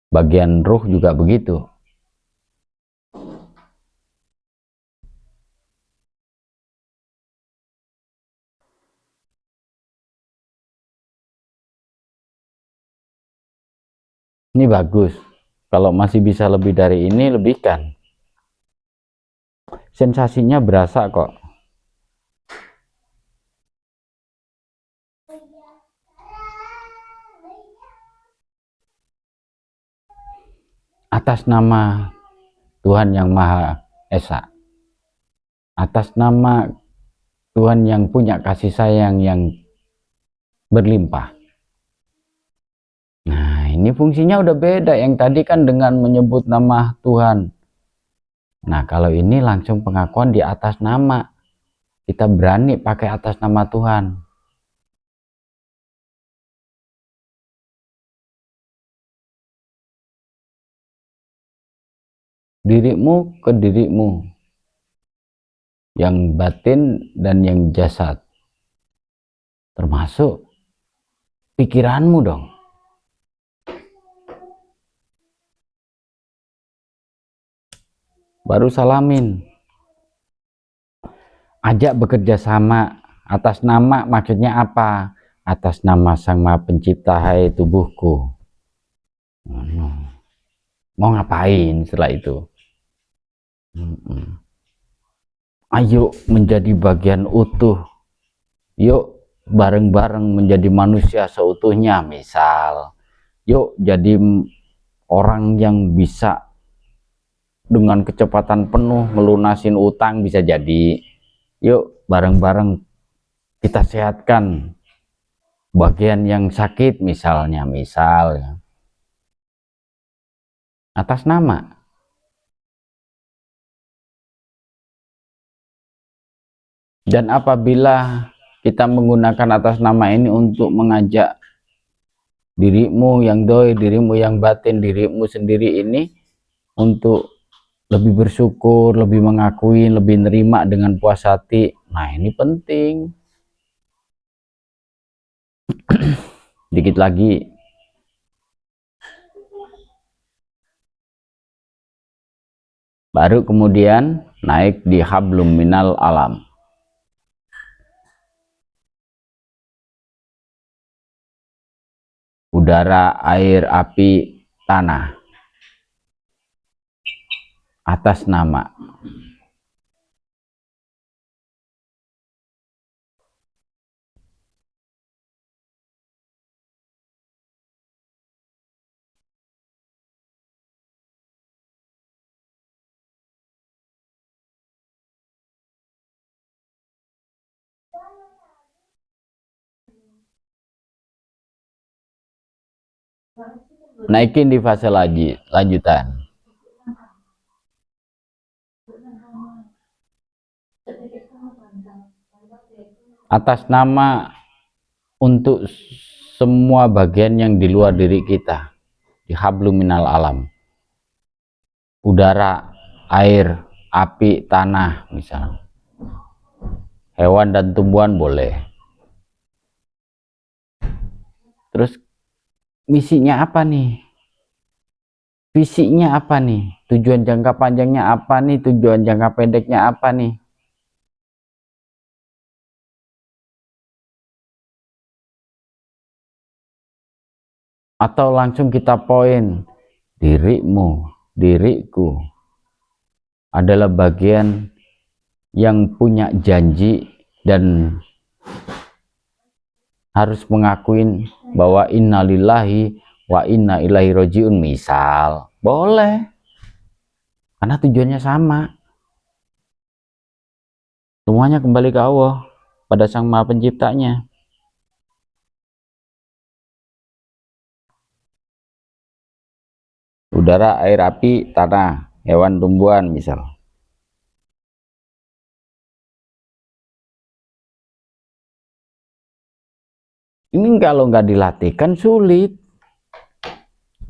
A: Bagian ruh juga begitu. Ini bagus. Kalau masih bisa lebih dari ini, lebihkan. Sensasinya berasa kok. Atas nama Tuhan Yang Maha Esa, atas nama Tuhan yang punya kasih sayang yang berlimpah. Nah, ini fungsinya udah beda. Yang tadi kan dengan menyebut nama Tuhan. Nah, kalau ini langsung pengakuan di atas nama. Kita berani pakai atas nama Tuhan. Dirimu ke dirimu, yang batin dan yang jasad, termasuk pikiranmu dong. Baru salamin, ajak bekerja sama. Atas nama maksudnya apa? Atas nama Sang Maha Pencipta, hai tubuhku. Mau ngapain setelah itu? Ayo menjadi bagian utuh. Yuk bareng-bareng menjadi manusia seutuhnya. Misal, yuk jadi orang yang bisa dengan kecepatan penuh melunasin utang, bisa jadi. Yuk bareng-bareng kita sehatkan bagian yang sakit, misalnya, atas nama. Dan apabila kita menggunakan atas nama ini untuk mengajak dirimu yang doi, dirimu yang batin, dirimu sendiri ini untuk lebih bersyukur, lebih mengakui, lebih nerima dengan puas hati. Nah, ini penting. Dikit lagi. Baru kemudian naik di hablum minal alam. Udara, air, api, tanah. Atas nama. Naikin di fase lanjutan. Atas nama untuk semua bagian yang di luar diri kita, di hablum minal alam. Udara, air, api, tanah, misalnya. Hewan dan tumbuhan boleh. Terus misinya apa nih? Visinya apa nih? Tujuan jangka panjangnya apa nih? Tujuan jangka pendeknya apa nih? Atau langsung kita poin, dirimu, diriku adalah bagian yang punya janji dan harus mengakuin bahwa innalillahi wa inna ilaihi rojiun, misal. Boleh, karena tujuannya sama. Semuanya kembali ke Allah, pada Sang Maha Penciptanya. udara, air, api, tanah, hewan, tumbuhan misal. Ini kalau nggak dilatihkan sulit,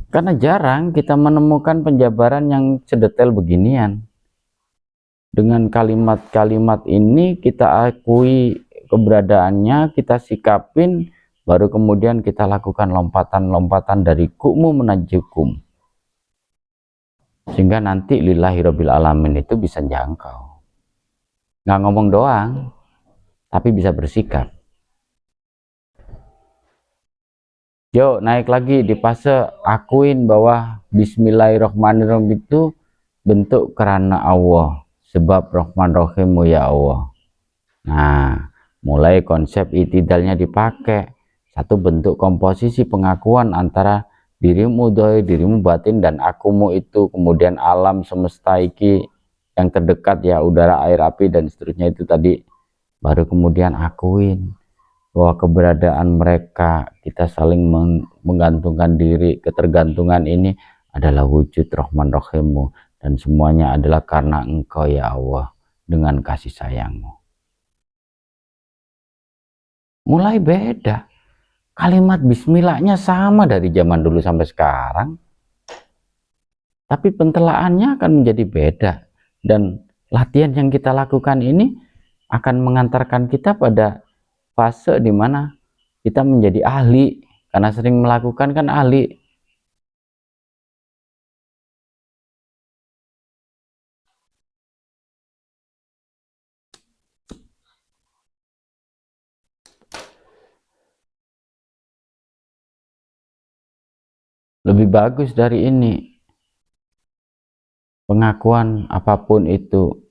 A: karena jarang kita menemukan penjabaran yang sedetail beginian. Dengan kalimat-kalimat ini kita akui keberadaannya, kita sikapin, baru kemudian kita lakukan lompatan-lompatan dari ku'mu menuju kum, sehingga nanti lillahi rabbil alamin itu bisa jangkau. Nggak ngomong doang, tapi bisa bersikap. Yuk naik lagi di fase akuin bahwa bismillahirrahmanirrahim itu bentuk karena Allah, sebab Rahman Rahimu ya Allah. Nah, mulai konsep itidalnya dipakai. Satu bentuk komposisi pengakuan antara dirimu dohir, dirimu batin, dan akumu itu, kemudian alam semesta iki yang terdekat ya, udara, air, api, dan seterusnya itu tadi. Baru kemudian akuin bahwa keberadaan mereka, kita saling menggantungkan diri, ketergantungan ini adalah wujud Rahman Rahimu, dan semuanya adalah karena Engkau ya Allah, dengan kasih sayangmu. Mulai beda, kalimat bismillahnya sama dari zaman dulu sampai sekarang, tapi pentelaannya akan menjadi beda, dan latihan yang kita lakukan ini akan mengantarkan kita pada fase di mana kita menjadi ahli, karena sering melakukan kan ahli. Lebih bagus dari ini, pengakuan apapun itu,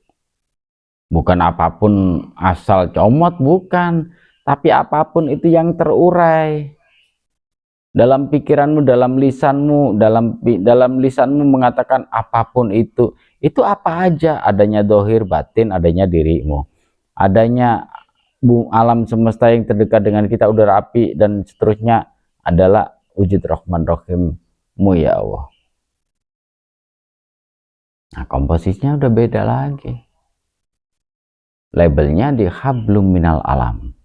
A: bukan apapun asal comot, bukan, tapi apapun itu yang terurai dalam pikiranmu, dalam lisanmu, dalam lisanmu mengatakan apapun itu apa aja, adanya dohir, batin, adanya dirimu, adanya alam semesta yang terdekat dengan kita, udara, api, dan seterusnya adalah wujud Rahman Rahimmu ya Allah. Nah, komposisinya udah beda lagi, labelnya di hablum minal alam.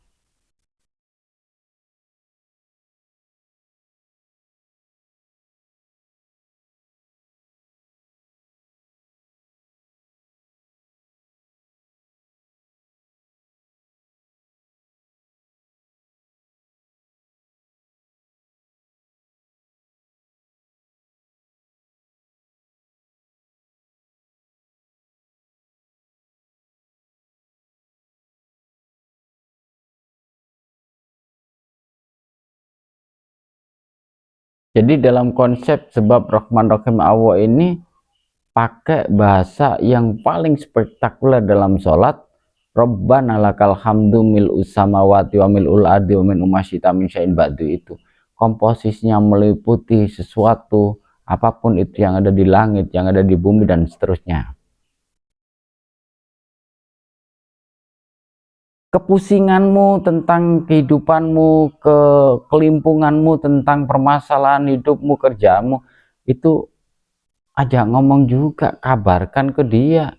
A: Jadi dalam konsep sebab Rahman Rahim Allah ini pakai bahasa yang paling spektakuler dalam sholat. Rabbana lakal hamdu mil'us samawati wa mil'ul ardi wa min umasyita min syai'in ba'du itu. Komposisinya meliputi sesuatu, apapun itu yang ada di langit, yang ada di bumi, dan seterusnya. Kepusinganmu tentang kehidupanmu, kelimpunganmu, tentang permasalahan hidupmu, kerjamu, itu ajak ngomong juga, kabarkan ke dia.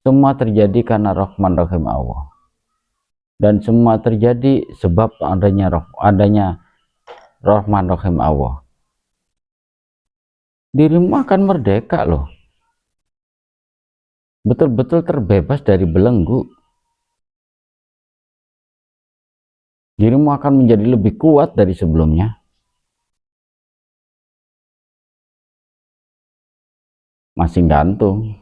A: Semua terjadi karena Rahman Rahim Allah, dan semua terjadi sebab adanya Rahman Rahim Allah. Dirimu akan merdeka loh, betul-betul terbebas dari belenggu. Dirimu akan menjadi lebih kuat dari sebelumnya. Masih gantung.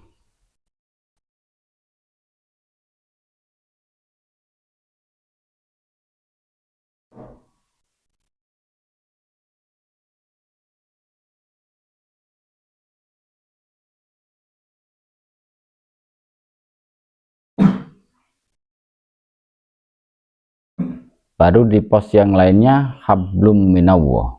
A: Baru di pos yang lainnya hablum minallah,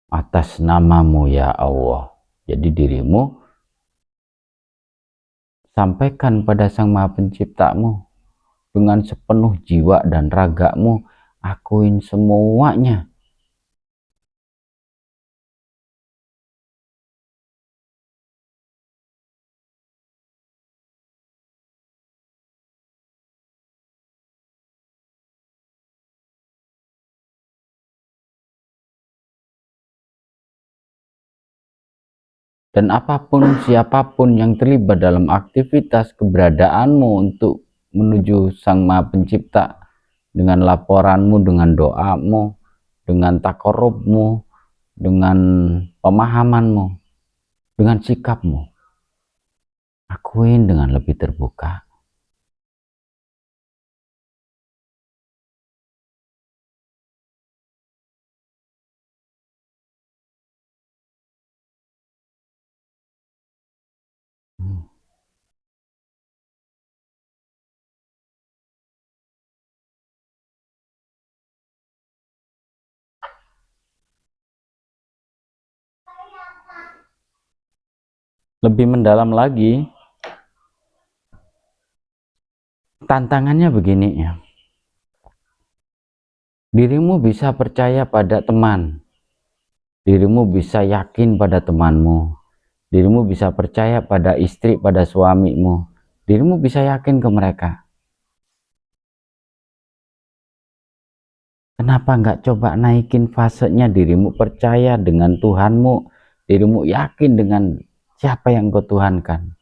A: atas namamu ya Allah. Jadi dirimu sampaikan pada Sang Maha Penciptamu dengan sepenuh jiwa dan ragamu, akuin semuanya. Dan apapun siapapun yang terlibat dalam aktivitas keberadaanmu untuk menuju Sang Maha Pencipta, dengan laporanmu, dengan doamu, dengan takorubmu, dengan pemahamanmu, dengan sikapmu, akuin dengan lebih terbuka. Lebih mendalam lagi, tantangannya begini ya. Dirimu bisa percaya pada teman, dirimu bisa yakin pada temanmu, dirimu bisa percaya pada istri, pada suamimu, dirimu bisa yakin ke mereka. Kenapa nggak coba naikin fasenya, dirimu percaya dengan Tuhanmu, dirimu yakin dengan siapa yang kau tuhankan.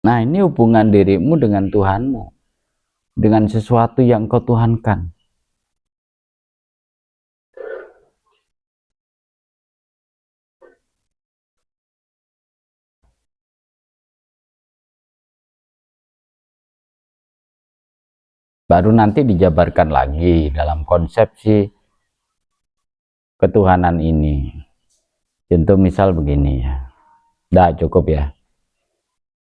A: Nah, ini hubungan dirimu dengan Tuhanmu, dengan sesuatu yang kau tuhankan. Baru nanti dijabarkan lagi dalam konsepsi ketuhanan ini. Contoh misal begini ya, dah cukup ya,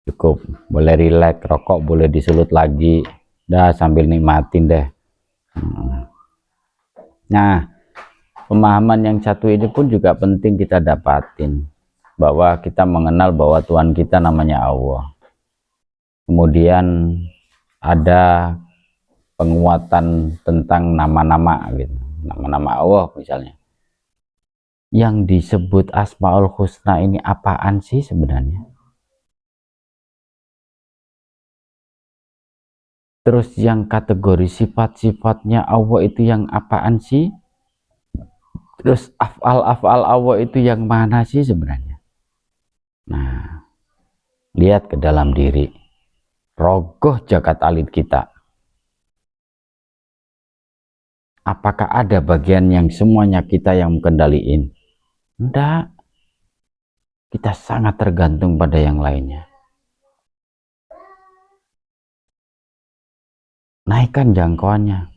A: cukup, boleh rileks, rokok boleh disulut lagi, dah sambil nikmatin deh. Nah, pemahaman yang satu ini pun juga penting kita dapatin, bahwa kita mengenal bahwa Tuhan kita namanya Allah. Kemudian ada penguatan tentang nama-nama gitu, nama-nama Allah misalnya. Yang disebut Asmaul Husna ini apaan sih sebenarnya? Terus yang kategori sifat-sifatnya Allah itu yang apaan sih? Terus af'al-af'al Allah itu yang mana sih sebenarnya? Nah, lihat ke dalam diri. Rogoh jagat alit kita. Apakah ada bagian yang semuanya kita yang mengendaliin? Enggak. Kita sangat tergantung pada yang lainnya. Naikkan jangkauannya.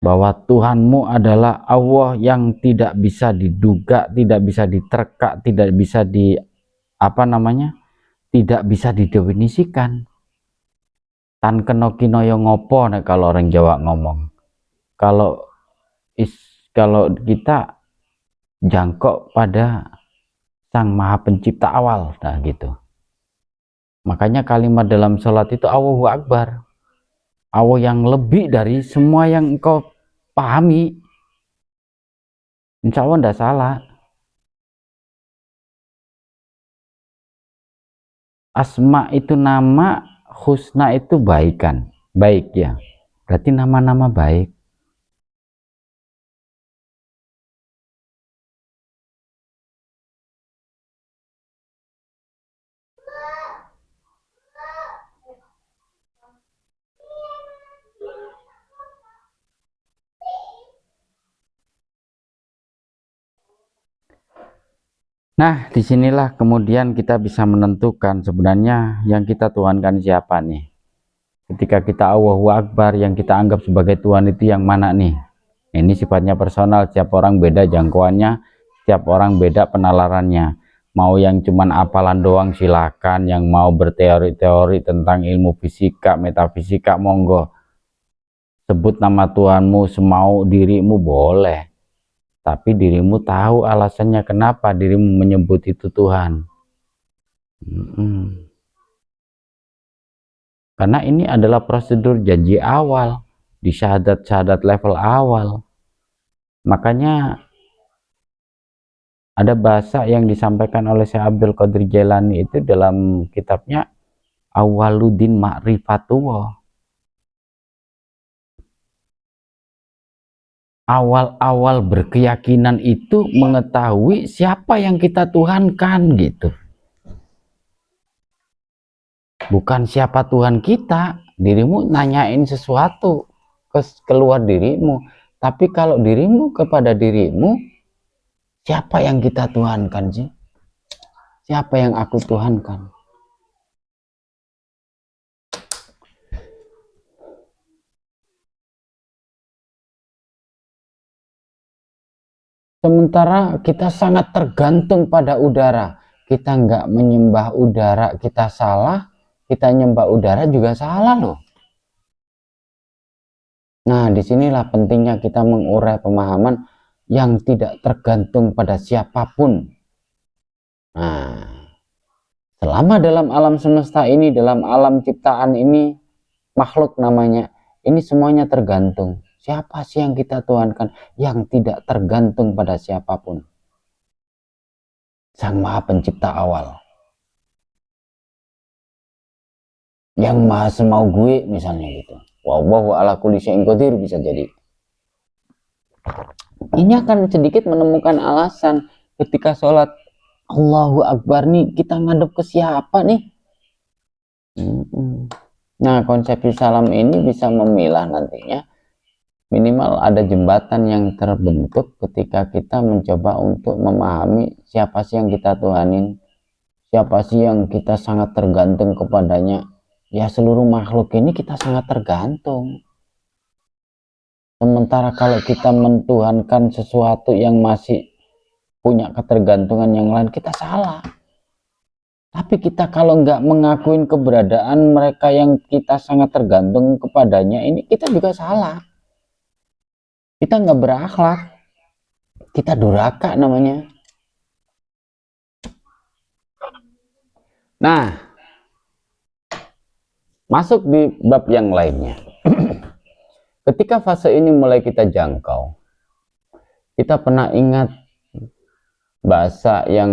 A: Bahwa Tuhanmu adalah Allah yang tidak bisa diduga, tidak bisa diterka, tidak bisa tidak bisa didefinisikan. Tan keno kinoyo ngopo nih kalau orang Jawa ngomong. Kalau kita jangkau pada Sang Maha Pencipta awal, nah gitu. Makanya kalimat dalam sholat itu Allahu Akbar. Allah yang lebih dari semua yang engkau pahami. Insya Allah tidak salah. Asma itu nama, husna itu baikan, baik ya. Berarti nama-nama baik. Nah, disinilah kemudian kita bisa menentukan sebenarnya yang kita tuhankan siapa nih. Ketika kita Allahu Akbar, yang kita anggap sebagai Tuhan itu yang mana nih? Ini sifatnya personal, setiap orang beda jangkauannya, setiap orang beda penalarannya. Mau yang cuman hafalan doang silakan, yang mau berteori-teori tentang ilmu fisika, metafisika, monggo. Sebut nama Tuhanmu semau dirimu boleh. Tapi dirimu tahu alasannya kenapa dirimu menyebut itu Tuhan. Karena ini adalah prosedur janji awal di syahadat-syahadat level awal. Makanya ada bahasa yang disampaikan oleh Syekh Abdul Qadir Jailani itu dalam kitabnya Awwaluddin Ma'rifatullah. Awal-awal berkeyakinan itu mengetahui siapa yang kita tuhankan gitu. Bukan siapa Tuhan kita. Dirimu nanyain sesuatu keluar dirimu. Tapi kalau dirimu kepada dirimu, siapa yang kita tuhankan sih? Siapa yang aku tuhankan? Sementara kita sangat tergantung pada udara. Kita nggak menyembah udara, kita salah. Kita nyembah udara juga salah loh. Nah, disinilah pentingnya kita mengurai pemahaman yang tidak tergantung pada siapapun. Nah, selama dalam alam semesta ini, dalam alam ciptaan ini, makhluk namanya, ini semuanya tergantung. Siapa sih yang kita tuhankan? Yang tidak tergantung pada siapapun. Sang Maha Pencipta awal. Yang maha semau gue misalnya gitu. Wallahu ala kulli syai'in qadir bisa jadi. Ini akan sedikit menemukan alasan ketika sholat Allahu Akbar nih, kita ngadep ke siapa nih? Nah, konsepsi salam ini bisa memilah nantinya. Minimal ada jembatan yang terbentuk ketika kita mencoba untuk memahami siapa sih yang kita tuhanin, siapa sih yang kita sangat tergantung kepadanya. Ya, seluruh makhluk ini kita sangat tergantung. Sementara kalau kita mentuhankan sesuatu yang masih punya ketergantungan yang lain, kita salah. Tapi kita kalau nggak mengakuin keberadaan mereka yang kita sangat tergantung kepadanya, ini kita juga salah. Kita nggak berakhlak, kita durhaka namanya. Nah, masuk di bab yang lainnya. Ketika fase ini mulai kita jangkau, kita pernah ingat bahasa yang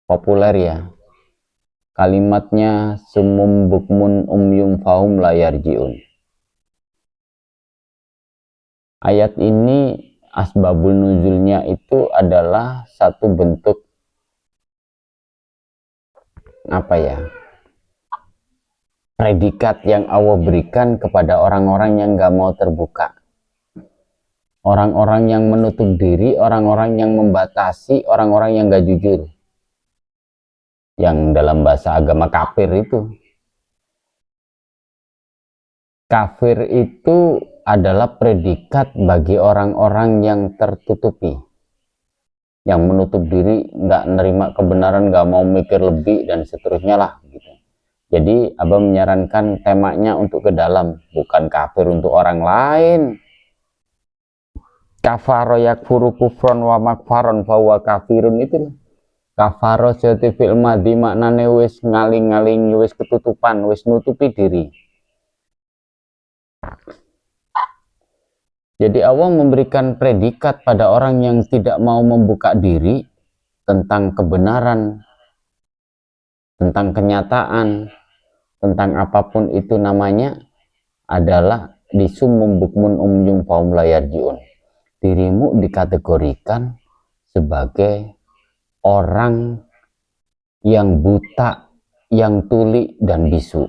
A: populer ya, kalimatnya sumum bukmun umyum fahum layar jiun. Ayat ini asbabul nuzulnya itu adalah satu bentuk apa ya, predikat yang Allah berikan kepada orang-orang yang gak mau terbuka, orang-orang yang menutup diri, orang-orang yang membatasi, orang-orang yang gak jujur, yang dalam bahasa agama kafir itu. Kafir itu adalah predikat bagi orang-orang yang tertutupi, yang menutup diri, gak nerima kebenaran, gak mau mikir lebih dan seterusnya lah gitu. Jadi Abah menyarankan temanya untuk ke dalam, bukan kafir untuk orang lain. Kafaro yakfuru kufron wa makfaron fawa kafirun itu. Kafaro jati fil madhi maknane wis ngaling-ngaling, wis ketutupan, wis nutupi diri. Jadi Allah memberikan predikat pada orang yang tidak mau membuka diri tentang kebenaran, tentang kenyataan, tentang apapun itu namanya, adalah disumum bukmun umyum faum layarjiun. Dirimu dikategorikan sebagai orang yang buta, yang tuli dan bisu.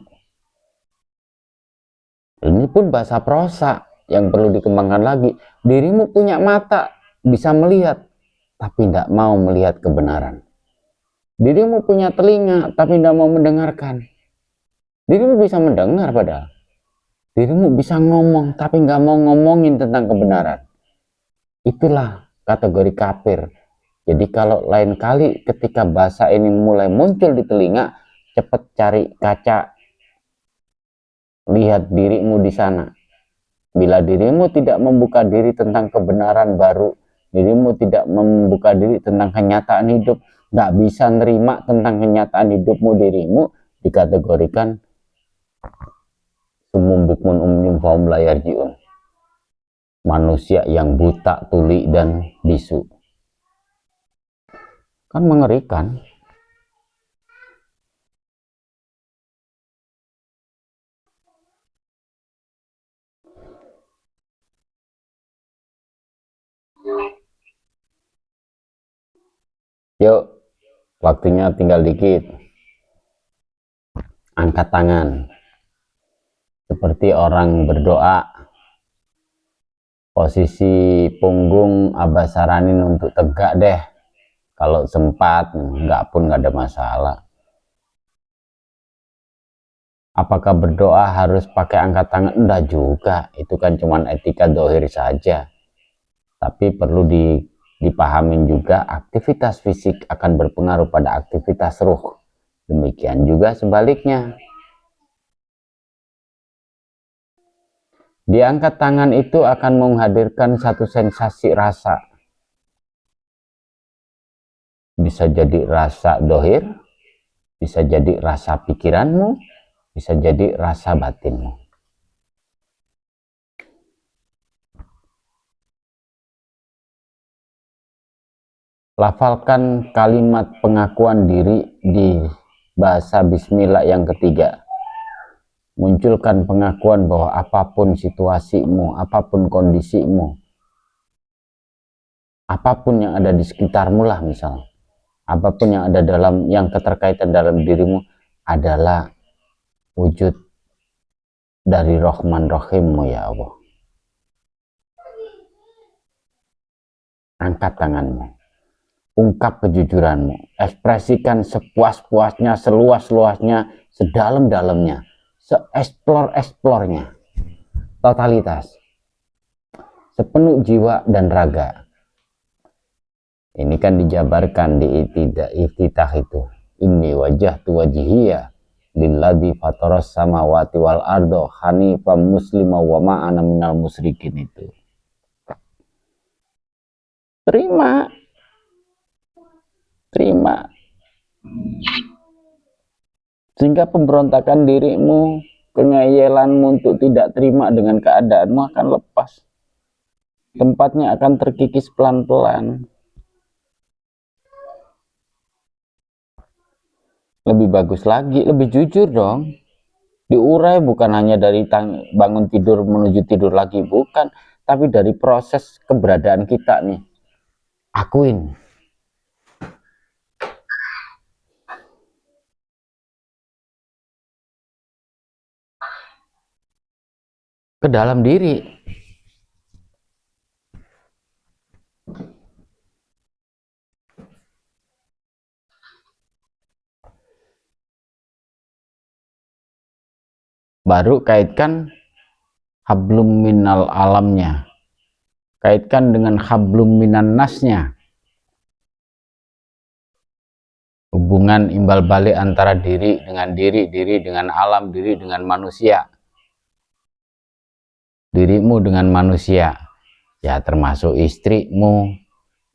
A: Ini pun bahasa prosa yang perlu dikembangkan lagi. Dirimu punya mata, bisa melihat, tapi tidak mau melihat kebenaran. Dirimu punya telinga, tapi tidak mau mendengarkan. Dirimu bisa mendengar padahal. Dirimu bisa ngomong, tapi nggak mau ngomongin tentang kebenaran. Itulah kategori kafir. Jadi kalau lain kali ketika bahasa ini mulai muncul di telinga, cepat cari kaca, lihat dirimu di sana. Bila dirimu tidak membuka diri tentang kebenaran baru, dirimu tidak membuka diri tentang kenyataan hidup, nggak bisa nerima tentang kenyataan hidupmu, dirimu dikategorikan sumum bukmun umum faum la yarjiun, manusia yang buta, tuli, dan bisu. Kan mengerikan. Yuk, waktunya tinggal dikit. Angkat tangan seperti orang berdoa. Posisi punggung Abah saranin untuk tegak deh. Kalau sempat, nggak pun nggak ada masalah. Apakah berdoa harus pakai angkat tangan? Enggak juga, itu kan cuma etika dohir saja. Tapi perlu dipahamin juga, aktivitas fisik akan berpengaruh pada aktivitas ruh. Demikian juga sebaliknya. Diangkat tangan itu akan menghadirkan satu sensasi rasa. Bisa jadi rasa dohir, bisa jadi rasa pikiranmu, bisa jadi rasa batinmu. Lafalkan kalimat pengakuan diri di bahasa bismillah yang ketiga. Munculkan pengakuan bahwa apapun situasimu, apapun kondisimu, apapun yang ada di sekitarmu lah misalnya, apapun yang ada yang keterkaitan dalam dirimu adalah wujud dari Rahman Rahimmu ya Allah. Angkat tanganmu, ungkap kejujuranmu, ekspresikan sepuas-puasnya, seluas-luasnya, sedalam-dalamnya, se-explore-explornya, totalitas, sepenuh jiwa dan raga. Ini kan dijabarkan di iftitah itu. Inni wajjahtu wajhiya lilladzi fataras samawati wal ardo hanifan muslima wa ma'ana minal musyrikin itu. Terima. Sehingga pemberontakan dirimu, kengeyelanmu untuk tidak terima dengan keadaanmu akan lepas. Tempatnya akan terkikis pelan-pelan. Lebih bagus lagi, lebih jujur dong. Diurai bukan hanya dari bangun tidur menuju tidur lagi, bukan. Tapi dari proses keberadaan kita nih. Akuin. Ke dalam diri. Baru kaitkan hablum minal alamnya, kaitkan dengan hablum minan nasnya, hubungan imbal balik antara diri dengan alam, diri dengan manusia, dirimu dengan manusia, ya termasuk istrimu,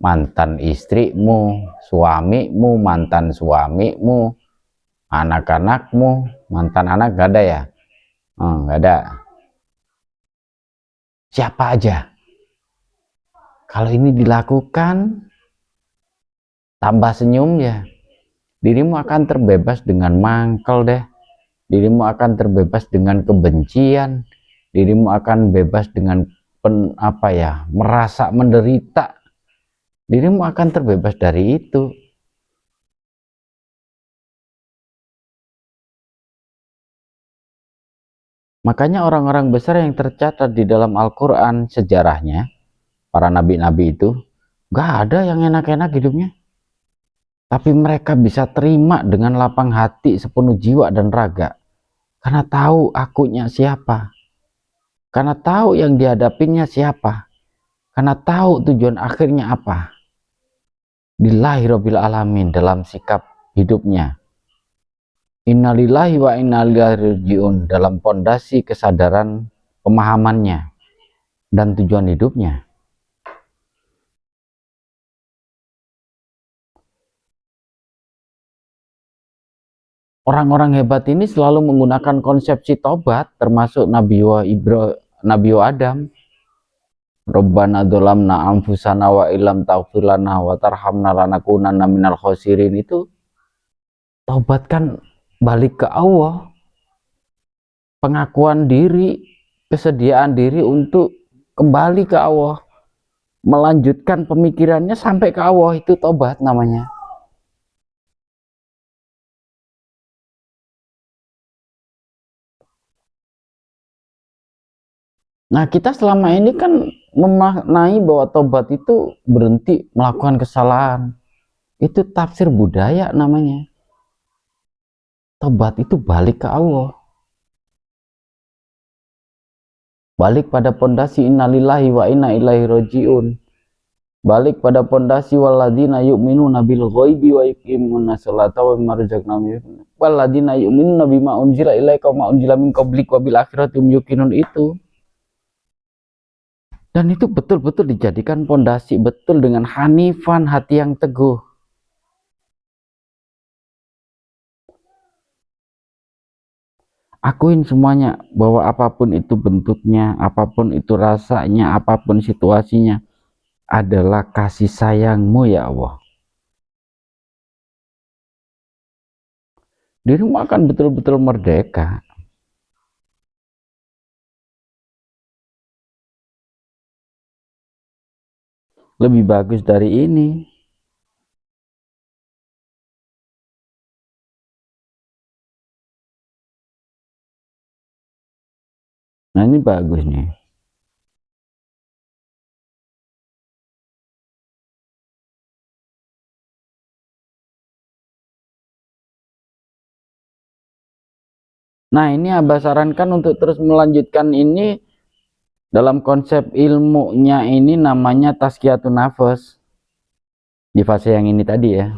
A: mantan istrimu, suamimu, mantan suamimu, anak-anakmu, mantan anak gak ada ya? Nggak ada. Siapa aja. Kalau ini dilakukan, tambah senyum ya, dirimu akan terbebas dengan mangkel deh. Dirimu akan terbebas dengan kebencian. Dirimu akan bebas dengan merasa menderita. Dirimu akan terbebas dari itu. Makanya orang-orang besar yang tercatat di dalam Al-Quran sejarahnya, para nabi-nabi itu, gak ada yang enak-enak hidupnya. Tapi mereka bisa terima dengan lapang hati, sepenuh jiwa dan raga. Karena tahu akunya siapa. Karena tahu yang dihadapinya siapa. Karena tahu tujuan akhirnya apa. lillahi rabbil alamin dalam sikap hidupnya, innalillahi wa inna ilaihi rajiun dalam pondasi kesadaran pemahamannya dan tujuan hidupnya. Orang-orang hebat ini selalu menggunakan konsepsi tobat, termasuk Nabi Adam. Rabbana dzalamna anfusana wa illam taghfir lana wa tarhamna lanakunanna minal khosirin. Itu tobat kan balik ke Allah, pengakuan diri, kesediaan diri untuk kembali ke Allah, melanjutkan pemikirannya sampai ke Allah, itu tobat namanya. Nah, kita selama ini kan memaknai bahwa tobat itu berhenti melakukan kesalahan. Itu tafsir budaya namanya. Tobat itu balik ke Allah. Balik pada pondasi innalillahi wa inna ilaihi rajiun. Balik pada pondasi walladzina yu'minuna bil ghaibi wa yuqimuna sholata wa mimma razaqnahum yunfiqun. Walladzina yu'minuna bima unzila ilaika wa ma unzila min qablik wa bil akhirati hum yuqinun itu. Dan itu betul-betul dijadikan pondasi betul dengan hanifan, hati yang teguh. Akuin semuanya bahwa apapun itu bentuknya, apapun itu rasanya, apapun situasinya adalah kasih sayangmu ya Allah. Dirimu akan betul-betul merdeka. Lebih bagus dari ini. Nah, ini bagus nih. Nah, ini Abah sarankan untuk terus melanjutkan ini dalam konsep ilmunya, ini namanya tazkiyatun nafas. Di fase yang ini tadi ya.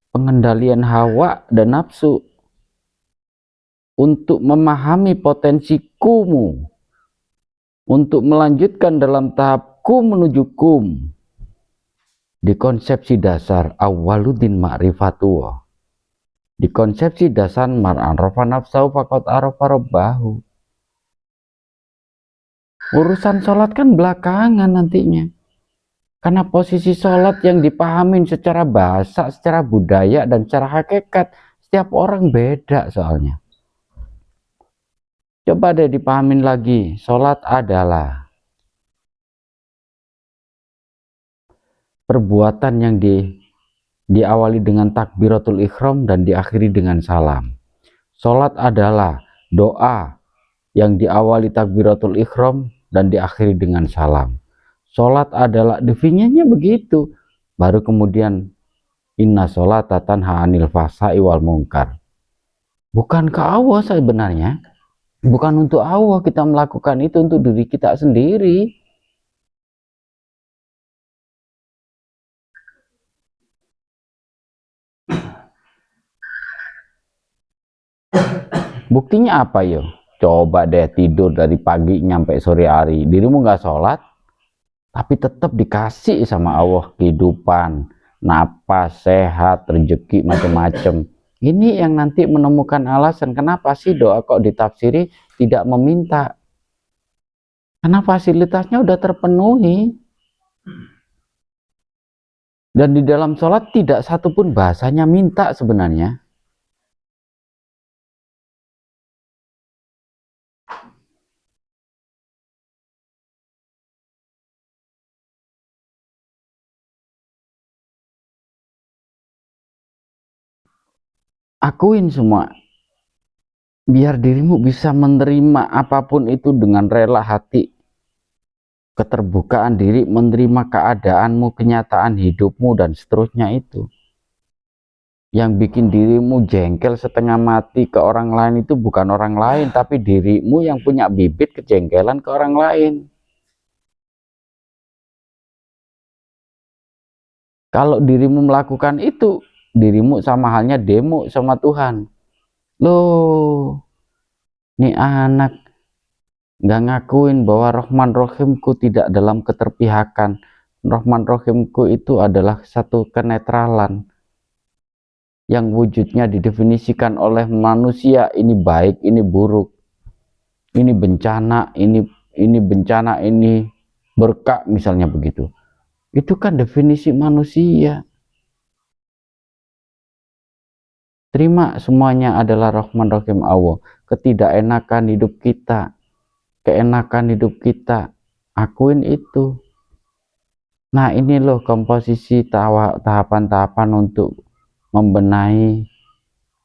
A: Pengendalian hawa dan nafsu. Untuk memahami potensi kumu. Untuk melanjutkan dalam tahap kum menuju kum. Di konsepsi dasar awwaluddin ma'rifatullah. Di konsepsi dasar mar'an rafa nafsahu faqad arafa rabbahu. Urusan sholat kan belakangan nantinya. Karena posisi sholat yang dipahamin secara bahasa, secara budaya, dan secara hakikat, setiap orang beda soalnya. Coba deh dipahamin lagi, sholat adalah perbuatan yang diawali dengan takbiratul ihram dan diakhiri dengan salam. Sholat adalah doa yang diawali takbiratul ihram dan diakhiri dengan salam. Sholat adalah definisinya begitu. Baru kemudian inna sholata tanha anil fahsai wal munkar. Bukan ke Allah sebenarnya. Bukan untuk Allah kita melakukan itu, untuk diri kita sendiri. Buktinya apa yo? Coba deh tidur dari pagi nyampe sore hari, dirimu nggak sholat, tapi tetap dikasih sama Allah kehidupan, napas, sehat, rezeki, macam-macam. Ini yang nanti menemukan alasan kenapa sih doa kok ditafsiri tidak meminta. Karena fasilitasnya udah terpenuhi. Dan di dalam sholat tidak satupun bahasanya minta sebenarnya. Akuin semua. Biar dirimu bisa menerima apapun itu dengan rela hati. Keterbukaan diri, menerima keadaanmu, kenyataan hidupmu, dan seterusnya itu. Yang bikin dirimu jengkel setengah mati ke orang lain itu bukan orang lain, tapi dirimu yang punya bibit kejengkelan ke orang lain. Kalau dirimu melakukan itu, dirimu sama halnya demo sama Tuhan. Loh, nih anak nggak ngakuin bahwa Rahman Rahimku tidak dalam keterpihakan. Rahman Rahimku itu adalah satu kenetralan yang wujudnya didefinisikan oleh manusia, ini baik, ini buruk, ini bencana, ini bencana, ini berkah, misalnya begitu. Itu kan definisi manusia. Terima semuanya adalah Rahman Rahim Allah. Ketidakenakan hidup kita, keenakan hidup kita, akuin itu. Nah, ini loh komposisi tahapan-tahapan untuk membenahi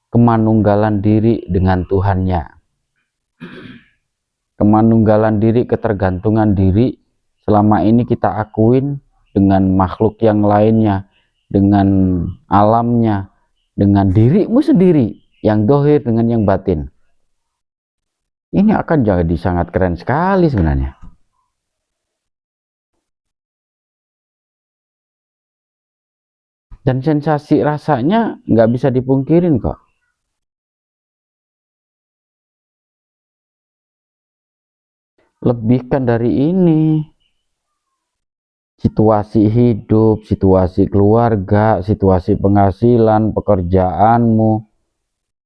A: kemanunggalan diri dengan Tuhannya. Kemanunggalan diri, ketergantungan diri selama ini kita akuin dengan makhluk yang lainnya, dengan alamnya, dengan dirimu sendiri, yang dohir dengan yang batin. Ini akan jadi sangat keren sekali sebenarnya. Dan sensasi rasanya nggak bisa dipungkirin kok. Lebihkan dari ini. Situasi hidup, situasi keluarga, situasi penghasilan, pekerjaanmu,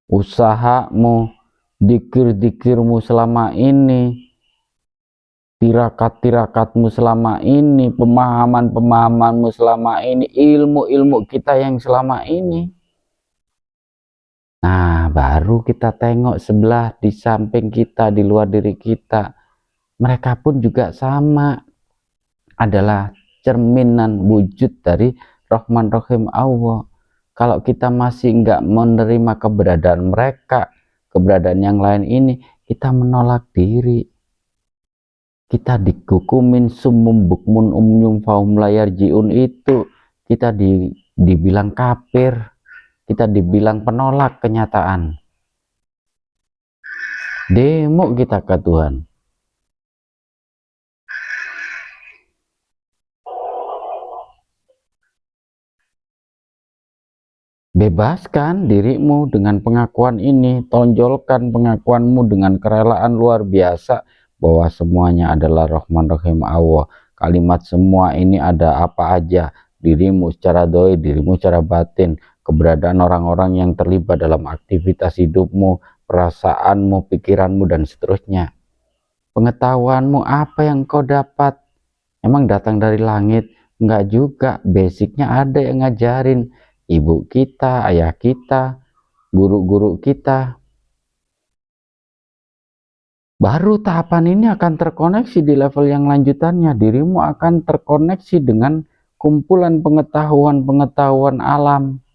A: usahamu, dikir-dikirmu selama ini, tirakat-tirakatmu selama ini, pemahaman-pemahamanmu selama ini, ilmu-ilmu kita yang selama ini. Nah, baru kita tengok sebelah di samping kita, di luar diri kita. Mereka pun juga sama, adalah cerminan wujud dari Rahman Rahim Allah. Kalau kita masih nggak menerima keberadaan mereka, keberadaan yang lain ini, kita menolak diri. Kita dikukumin sumum bukmun umnyum faum layar jiun itu. Kita dibilang kafir, kita dibilang penolak kenyataan. Demo kita ke Tuhan. Bebaskan dirimu dengan pengakuan ini, tonjolkan pengakuanmu dengan kerelaan luar biasa bahwa semuanya adalah Rahman Rahim Allah. Kalimat semua ini ada apa aja, dirimu secara doi, dirimu secara batin, keberadaan orang-orang yang terlibat dalam aktivitas hidupmu, perasaanmu, pikiranmu, dan seterusnya. Pengetahuanmu apa yang kau dapat? Emang datang dari langit? Enggak juga, basicnya ada yang ngajarin. Ibu kita, ayah kita, guru-guru kita. Baru tahapan ini akan terkoneksi di level yang lanjutannya. Dirimu akan terkoneksi dengan kumpulan pengetahuan-pengetahuan alam.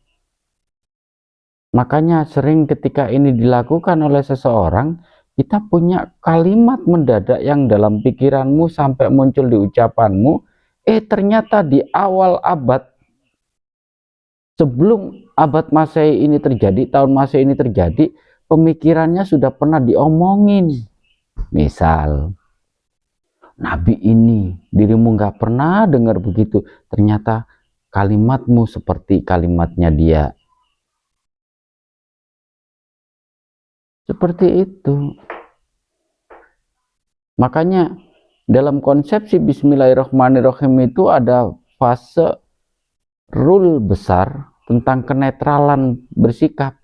A: Makanya sering ketika ini dilakukan oleh seseorang, kita punya kalimat mendadak yang dalam pikiranmu sampai muncul di ucapanmu, ternyata di awal abad, sebelum abad Masehi ini terjadi, tahun Masehi ini terjadi, pemikirannya sudah pernah diomongin. Misal, Nabi ini, dirimu nggak pernah dengar begitu, ternyata kalimatmu seperti kalimatnya dia. Seperti itu. Makanya dalam konsepsi Bismillahirrahmanirrahim itu ada fase rule besar tentang kenetralan bersikap.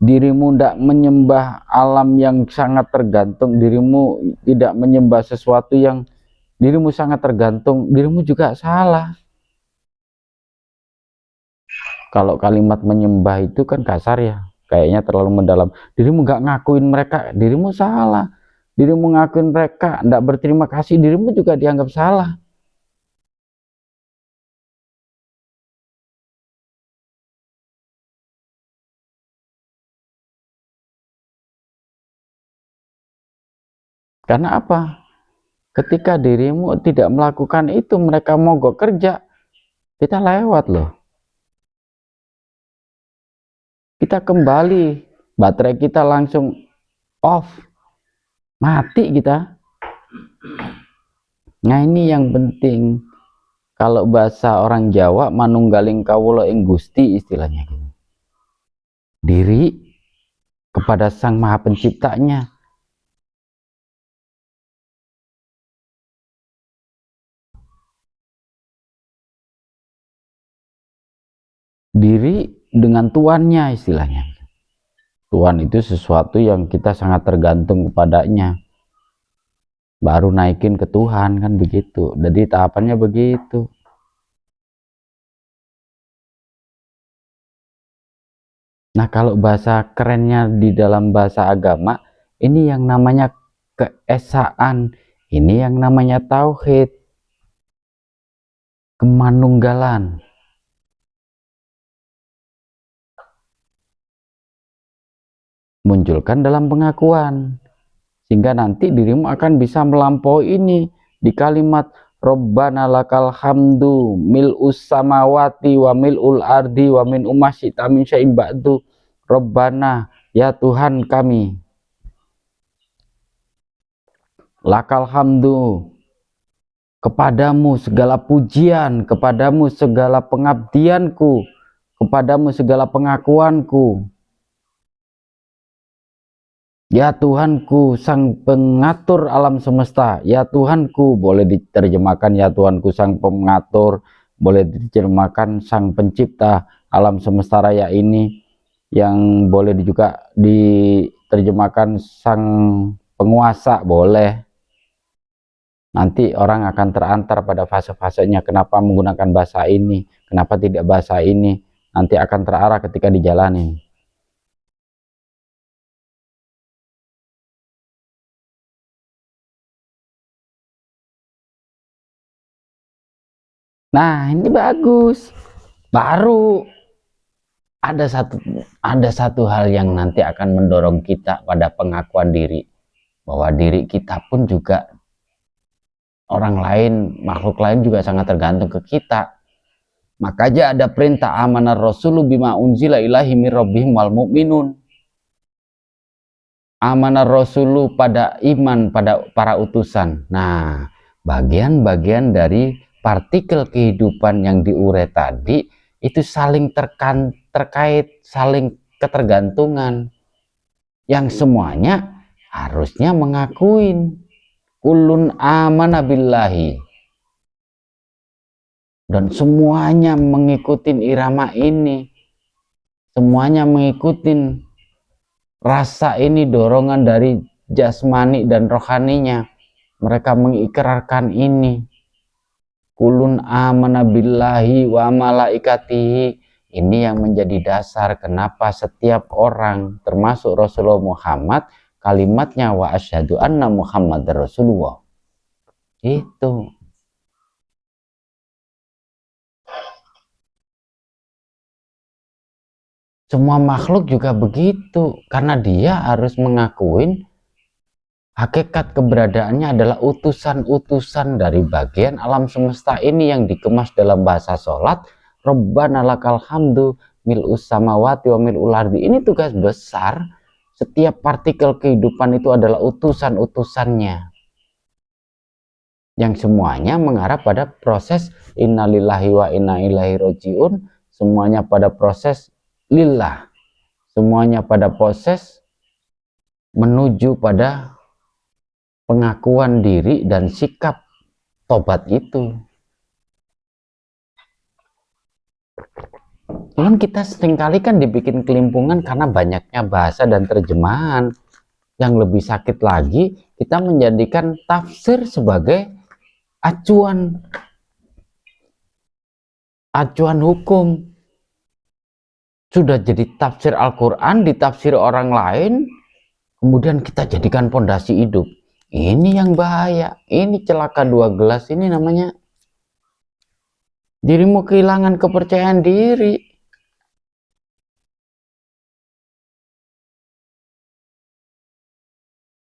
A: Dirimu tidak menyembah alam yang sangat tergantung, dirimu tidak menyembah sesuatu yang dirimu sangat tergantung, dirimu juga salah. Kalau kalimat menyembah itu kan kasar ya, kayaknya terlalu mendalam. Dirimu nggak ngakuin mereka, dirimu salah. Dirimu ngakuin mereka, tidak berterima kasih, dirimu juga dianggap salah. Karena apa? Ketika dirimu tidak melakukan itu, mereka mogok kerja, kita lewat loh. Kita kembali, baterai kita langsung off. mati kita. Nah ini yang penting. Kalau bahasa orang Jawa, manunggaling kawula ing Gusti istilahnya gitu. Diri kepada Sang Maha Penciptanya. Diri dengan tuannya istilahnya. Tuhan itu sesuatu yang kita sangat tergantung kepadanya. Baru naikin ke Tuhan kan begitu. Jadi tahapannya begitu. Nah kalau bahasa kerennya di dalam bahasa agama, ini yang namanya keesaan, ini yang namanya tauhid, kemanunggalan. Munculkan dalam pengakuan. Sehingga nanti dirimu akan bisa melampaui ini di kalimat Rabbana lakal hamdu mil'us samawati wa mil'ul ardi wa min umasyita min syai'in ba'du. Rabbana, ya Tuhan kami, lakal hamdu, kepadamu segala pujian, kepadamu segala pengabdianku, kepadamu segala pengakuanku. Ya Tuhanku, sang pengatur alam semesta. Ya Tuhanku, boleh diterjemahkan ya Tuhanku sang pengatur, boleh diterjemahkan sang pencipta alam semesta raya ini, yang boleh juga diterjemahkan sang penguasa, boleh. Nanti orang akan terantar pada fase-fasenya, kenapa menggunakan bahasa ini, kenapa tidak bahasa ini, nanti akan terarah ketika dijalani. Nah ini bagus, baru ada satu hal yang nanti akan mendorong kita pada pengakuan diri, bahwa diri kita pun juga orang lain, makhluk lain juga sangat tergantung ke kita. Makanya ada perintah amanar rasulu bima unzila ilahi mir rabbihim wal mu'minun. Amanah rasulu pada iman pada para utusan. Nah, bagian-bagian dari partikel kehidupan yang diurai tadi itu saling terkait, saling ketergantungan, yang semuanya harusnya mengakuin kulun amana billahi, dan semuanya mengikuti irama ini, semuanya mengikuti rasa ini, dorongan dari jasmani dan rohaninya. Mereka mengikrarkan ini, kulun amana billahi wa malaikatihi. Ini yang menjadi dasar kenapa setiap orang, termasuk Rasulullah Muhammad, kalimatnya wa asyhadu anna Muhammadar Rasulullah. Itu semua makhluk juga begitu, karena dia harus mengakuin hakikat keberadaannya adalah utusan-utusan dari bagian alam semesta ini yang dikemas dalam bahasa sholat. Rabbana lakal hamdu mil'us samawati wa mil'ul ardi. Ini tugas besar. Setiap partikel kehidupan itu adalah utusan-utusannya, yang semuanya mengarah pada proses innalillahi wa inna ilaihi rojiun. Semuanya pada proses lillah, semuanya pada proses menuju pada pengakuan diri dan sikap tobat itu. Cuman kita seringkali kan dibikin kelimpungan karena banyaknya bahasa dan terjemahan. Yang lebih sakit lagi, kita menjadikan tafsir sebagai acuan hukum. Sudah jadi tafsir Al-Quran, ditafsir orang lain, kemudian kita jadikan pondasi hidup. Ini yang bahaya, ini celaka dua gelas, ini namanya dirimu kehilangan kepercayaan diri.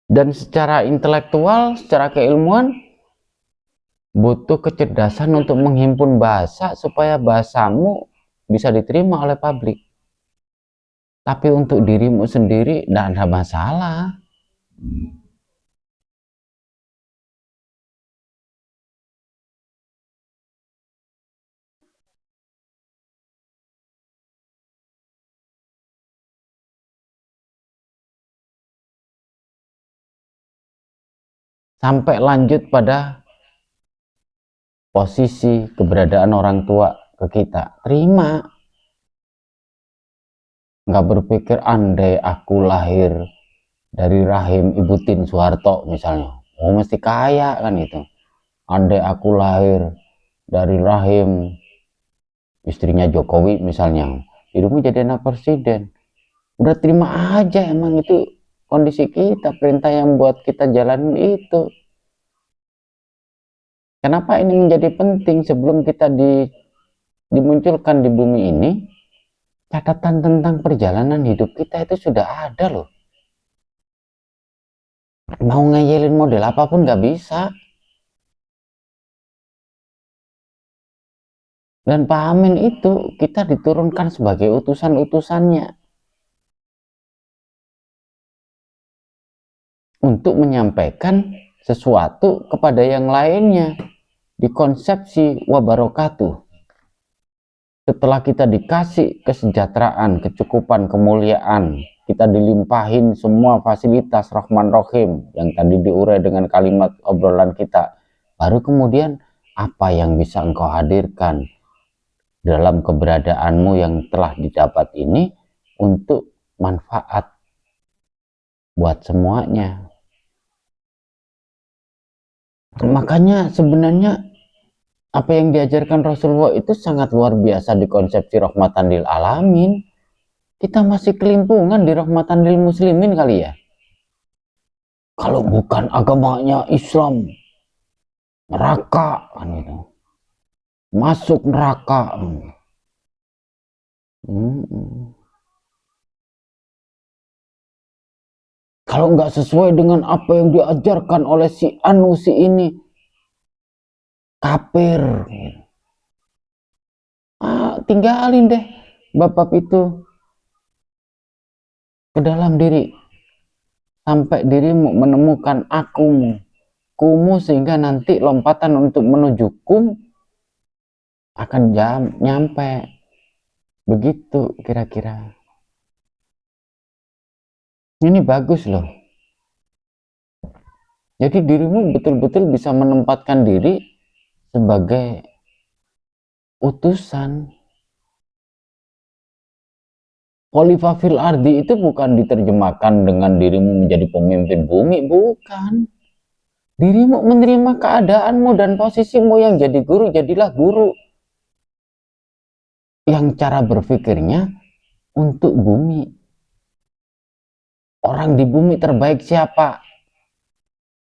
A: Dan secara intelektual, secara keilmuan, butuh kecerdasan untuk menghimpun bahasa supaya bahasamu bisa diterima oleh publik. Tapi untuk dirimu sendiri tidak ada masalah. sampai lanjut pada posisi keberadaan orang tua ke kita. Terima. Nggak berpikir andai aku lahir dari rahim Ibu Tin Soeharto misalnya, oh mesti kaya kan itu. Andai aku lahir dari rahim istrinya Jokowi misalnya, hidupmu jadi anak presiden. Udah terima aja, emang itu kondisi kita, perintah yang buat kita jalanin itu. Kenapa ini menjadi penting? Sebelum kita dimunculkan di bumi ini, catatan tentang perjalanan hidup kita itu sudah ada loh. Mau ngeyelin model apapun nggak bisa. Dan pahamin itu, kita diturunkan sebagai utusan-utusannya untuk menyampaikan sesuatu kepada yang lainnya di konsepsi wabarakatuh. Setelah kita dikasih kesejahteraan, kecukupan, kemuliaan, kita dilimpahin semua fasilitas Rahman Rahim yang tadi diurai dengan kalimat obrolan kita, baru kemudian apa yang bisa engkau hadirkan dalam keberadaanmu yang telah didapat ini untuk manfaat buat semuanya. Makanya sebenarnya apa yang diajarkan Rasulullah itu sangat luar biasa di konsepsi rahmatan lil alamin. Kita masih kelimpungan di rahmatan lil muslimin kali ya. Kalau bukan agamanya Islam, neraka kan itu. Masuk neraka. Kalau nggak sesuai dengan apa yang diajarkan oleh si anu si ini, kafir. Tinggalin deh bab itu ke dalam diri sampai dirimu menemukan akumu, kumu, sehingga nanti lompatan untuk menuju kum akan nyampe. Begitu kira-kira. Ini bagus loh. Jadi dirimu betul-betul bisa menempatkan diri sebagai utusan. Khalifah fil ardi itu bukan diterjemahkan dengan dirimu menjadi pemimpin bumi, bukan. Dirimu menerima keadaanmu dan posisimu yang jadi guru, jadilah guru. Yang cara berpikirnya untuk bumi. Orang di bumi terbaik siapa?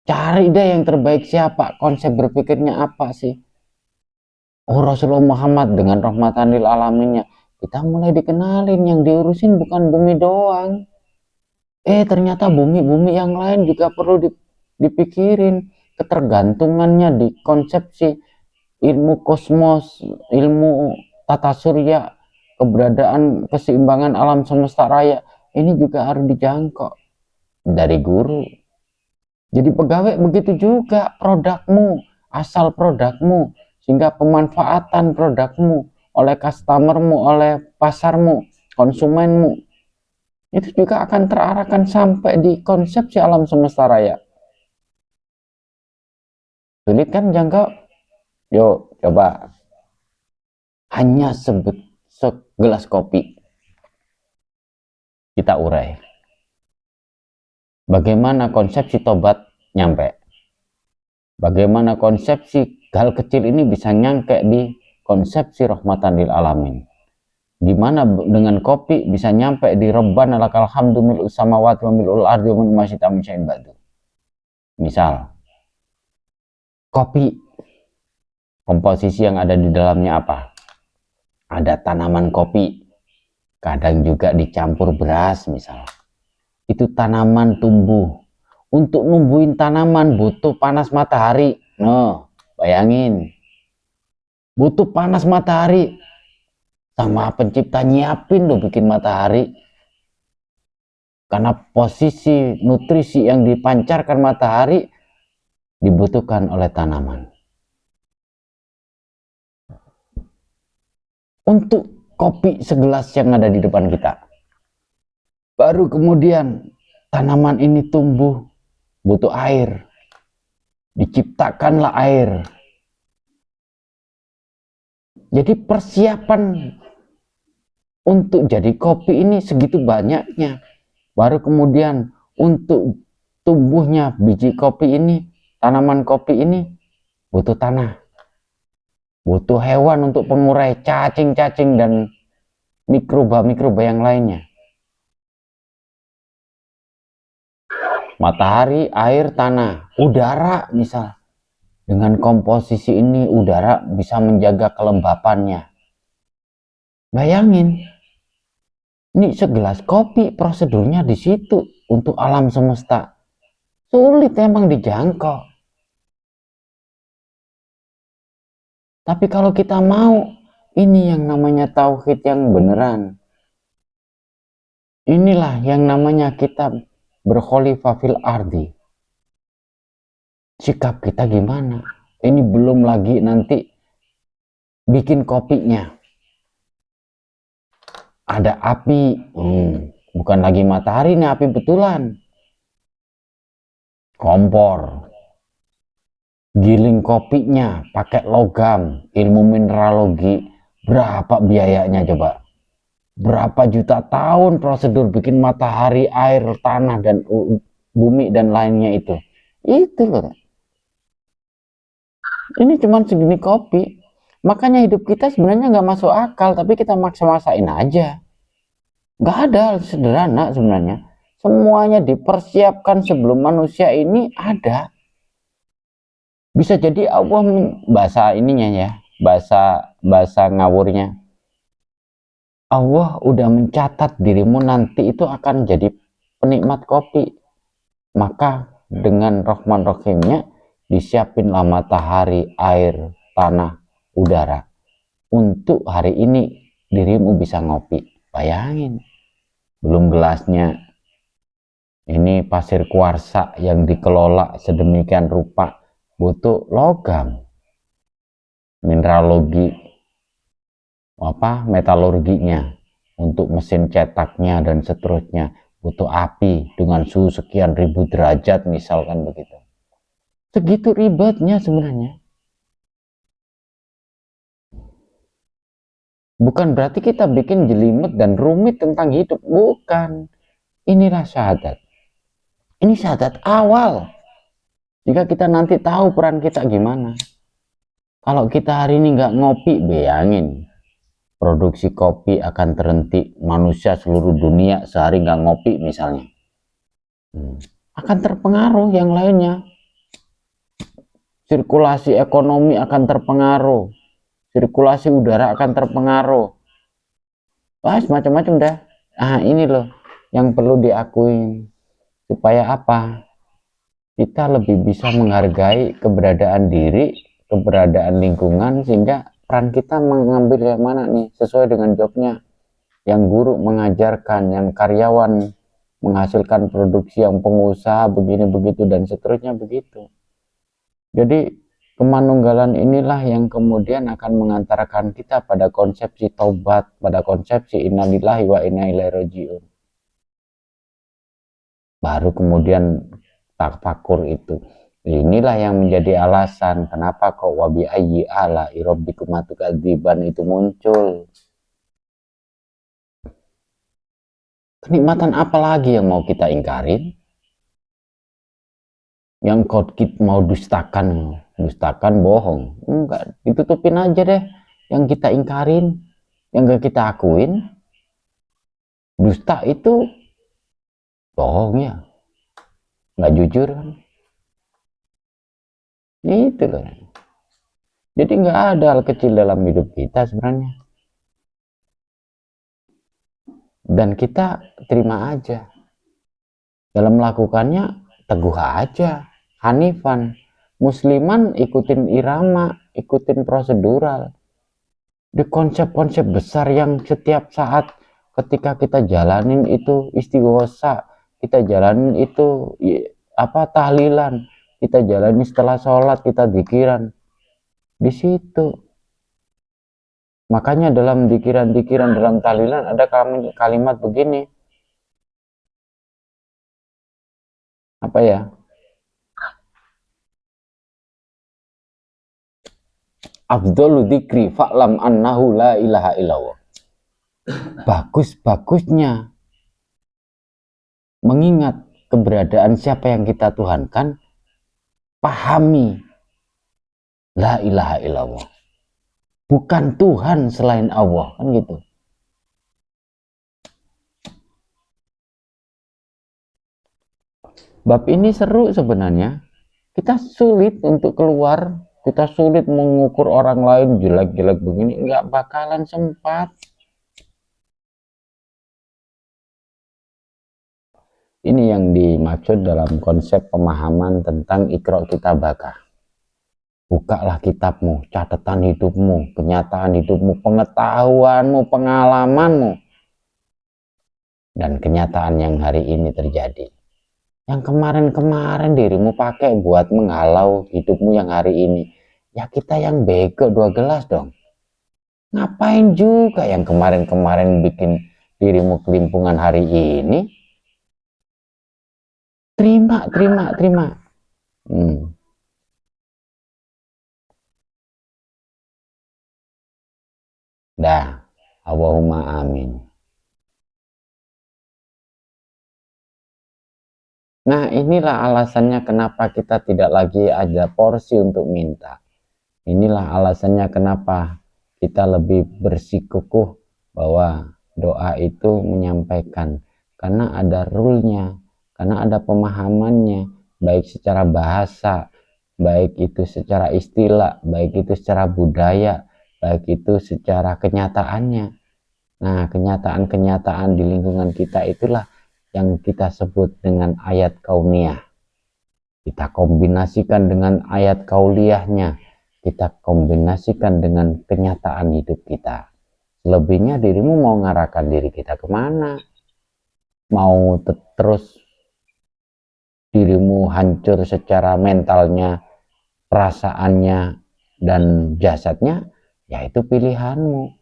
A: Cari deh yang terbaik siapa. Konsep berpikirnya apa sih? Oh, Rasulullah Muhammad dengan rahmatan lil alaminnya. Kita mulai dikenalin, yang diurusin bukan bumi doang. Ternyata bumi-bumi yang lain juga perlu dipikirin. Ketergantungannya di konsepsi ilmu kosmos, ilmu tata surya, keberadaan keseimbangan alam semesta raya. Ini juga harus dijangkau dari guru. Jadi pegawai begitu juga, produkmu, asal produkmu, sehingga pemanfaatan produkmu oleh customermu, oleh pasarmu, konsumenmu, itu juga akan terarahkan sampai di konsepsi alam semesta raya. Sulit kan jangkau? Yuk coba. Hanya segelas kopi kita urai. Bagaimana konsepsi tobat nyampe? Bagaimana konsepsi hal kecil ini bisa nyangke di konsepsi rahmatan lil alamin? Gimana dengan kopi bisa nyampe di Rabbana lakal hamdu mil'us samawati wa mil'ul ardi wa min ma syi'ta min syai'in ba'du. Misal, kopi, komposisi yang ada di dalamnya apa? Ada tanaman kopi, kadang juga dicampur beras misal. Itu tanaman tumbuh. Untuk numbuhin tanaman butuh panas matahari. No, bayangin. Butuh panas matahari. Sama pencipta nyiapin loh bikin matahari. Karena posisi nutrisi yang dipancarkan matahari dibutuhkan oleh tanaman. Untuk kopi segelas yang ada di depan kita. Baru kemudian tanaman ini tumbuh, butuh air. diciptakanlah air. Jadi persiapan untuk jadi kopi ini segitu banyaknya. Baru kemudian untuk tumbuhnya biji kopi ini, tanaman kopi ini butuh tanah, butuh hewan untuk pengurai cacing-cacing dan mikroba-mikroba yang lainnya. Matahari, air, tanah, udara misal. Dengan komposisi ini udara bisa menjaga kelembapannya. Bayangin, ini segelas kopi prosedurnya di situ untuk alam semesta. Sulit emang dijangkau. Tapi kalau kita mau, ini yang namanya tauhid yang beneran. Inilah yang namanya kita berkhalifah fil ardi. Sikap kita gimana? Ini belum lagi nanti bikin kopinya. Ada api, bukan lagi matahari nih, api betulan. Kompor. Giling kopinya pakai logam, ilmu mineralogi. Berapa biayanya coba? Berapa juta tahun prosedur bikin matahari, air, tanah, dan bumi dan lainnya itu. Itu loh. Ini cuma segini kopi. Makanya hidup kita sebenarnya nggak masuk akal, tapi kita maksa-maksain aja. Nggak ada sederhana sebenarnya. Semuanya dipersiapkan sebelum manusia ini ada. Bisa jadi Allah bahasa ininya ya, bahasa ngawurnya. Allah udah mencatat dirimu nanti itu akan jadi penikmat kopi. Maka dengan Rahman Rahimnya disiapinlah matahari, air, tanah, udara. Untuk hari ini dirimu bisa ngopi. Bayangin. Belum gelasnya. Ini pasir kuarsa yang dikelola sedemikian rupa. Butuh logam. Mineralogi. Metalurginya. Untuk mesin cetaknya dan seterusnya. Butuh api dengan suhu sekian ribu derajat misalkan begitu. Segitu ribetnya sebenarnya. Bukan berarti kita bikin jelimet dan rumit tentang hidup. Bukan. Inilah syahadat. Ini syahadat awal. Jika kita nanti tahu peran kita gimana. Kalau kita hari ini nggak ngopi, bayangin. Produksi kopi akan terhenti. Manusia seluruh dunia sehari nggak ngopi misalnya. Akan terpengaruh yang lainnya. Sirkulasi ekonomi akan terpengaruh. Sirkulasi udara akan terpengaruh. Wah, macam-macam dah. Ini loh yang perlu diakuin. Supaya apa? Kita lebih bisa menghargai keberadaan diri, keberadaan lingkungan, sehingga peran kita mengambil yang mana nih, sesuai dengan jobnya. Yang guru mengajarkan, yang karyawan menghasilkan produksi, yang pengusaha begini begitu dan seterusnya begitu. Jadi kemanunggalan inilah yang kemudian akan mengantarkan kita pada konsepsi taubat, pada konsepsi innalillahi wa inna ilaihi rajiun. Baru kemudian tafakur itu. Inilah yang menjadi alasan kenapa kok wabi ayyi ala irabbikum atukadziban itu muncul. Kenikmatan apa lagi yang mau kita ingkarin? Yang kita mau dustakan bohong. Enggak, ditutupin aja deh yang kita ingkarin, yang gak kita akuin. Dusta itu bohong ya, nggak jujur kan. Itu kan. Jadi nggak ada hal kecil dalam hidup kita sebenarnya. Dan kita terima aja. Dalam melakukannya teguh aja. Hanifan. Musliman ikutin irama, ikutin prosedural. Di konsep-konsep besar yang setiap saat ketika kita jalanin itu istighosa, kita jalanin itu tahlilan, kita jalani setelah sholat, kita dzikiran. Di situ. Makanya dalam dzikiran-dzikiran, dalam tahlilan ada kalimat begini. Apa ya? afdhalu dzikri fa'lam annahu la ilaha illallah. Bagus-bagusnya mengingat keberadaan siapa yang kita tuhankan, pahami la ilaha illallah. Bukan Tuhan selain Allah, kan gitu. Bab ini seru sebenarnya. Kita sulit untuk keluar, kita sulit mengukur orang lain jelek-jelek begini, nggak bakalan sempat. Ini yang dimaksud dalam konsep pemahaman tentang Iqra Kitabaka. Bukalah kitabmu, catatan hidupmu, kenyataan hidupmu, pengetahuanmu, pengalamanmu, dan kenyataan yang hari ini terjadi. Yang kemarin-kemarin dirimu pakai buat menghalau hidupmu yang hari ini, ya kita yang bego 2 gelas dong. Ngapain juga yang kemarin-kemarin bikin dirimu kelimpungan hari ini? Terima. Dah, Allahumma amin. Nah, inilah alasannya kenapa kita tidak lagi ada porsi untuk minta. Inilah alasannya kenapa kita lebih bersikukuh bahwa doa itu menyampaikan. Karena ada rule-nya, karena ada pemahamannya, baik secara bahasa, baik itu secara istilah, baik itu secara budaya, baik itu secara kenyataannya. Nah, kenyataan-kenyataan di lingkungan kita itulah yang kita sebut dengan ayat kauniyah. Kita kombinasikan dengan ayat kauliyahnya, kita kombinasikan dengan kenyataan hidup kita. Selebihnya dirimu mau ngarahkan diri kita kemana? Mau terus dirimu hancur secara mentalnya, perasaannya, dan jasadnya, ya itu pilihanmu.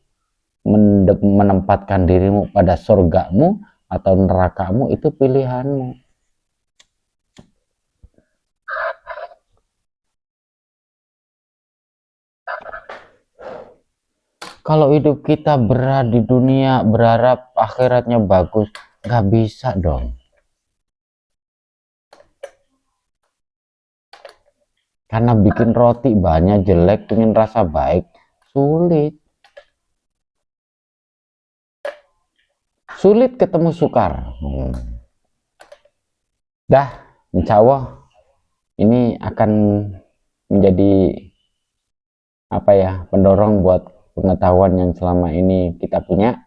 A: Menempatkan dirimu pada surgamu atau nerakamu, itu pilihanmu. Kalau hidup kita berat di dunia, berharap akhiratnya bagus, nggak bisa dong. Karena bikin roti banyak jelek, pengen rasa baik, sulit. Sulit ketemu sukar. Dah, insya Allah ini akan menjadi pendorong buat pengetahuan yang selama ini kita punya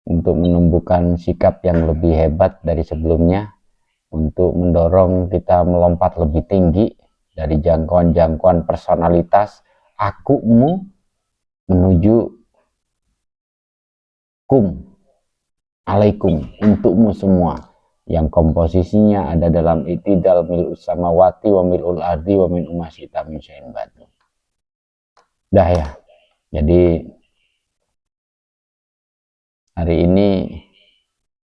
A: untuk menumbuhkan sikap yang lebih hebat dari sebelumnya, untuk mendorong kita melompat lebih tinggi dari jangkauan-jangkauan personalitas akumu menuju alaikum, untukmu semua, yang komposisinya ada dalam itidal mil'us samawati wa mil'ul ardi wa min umasita min syai'in batu. Dah ya, jadi hari ini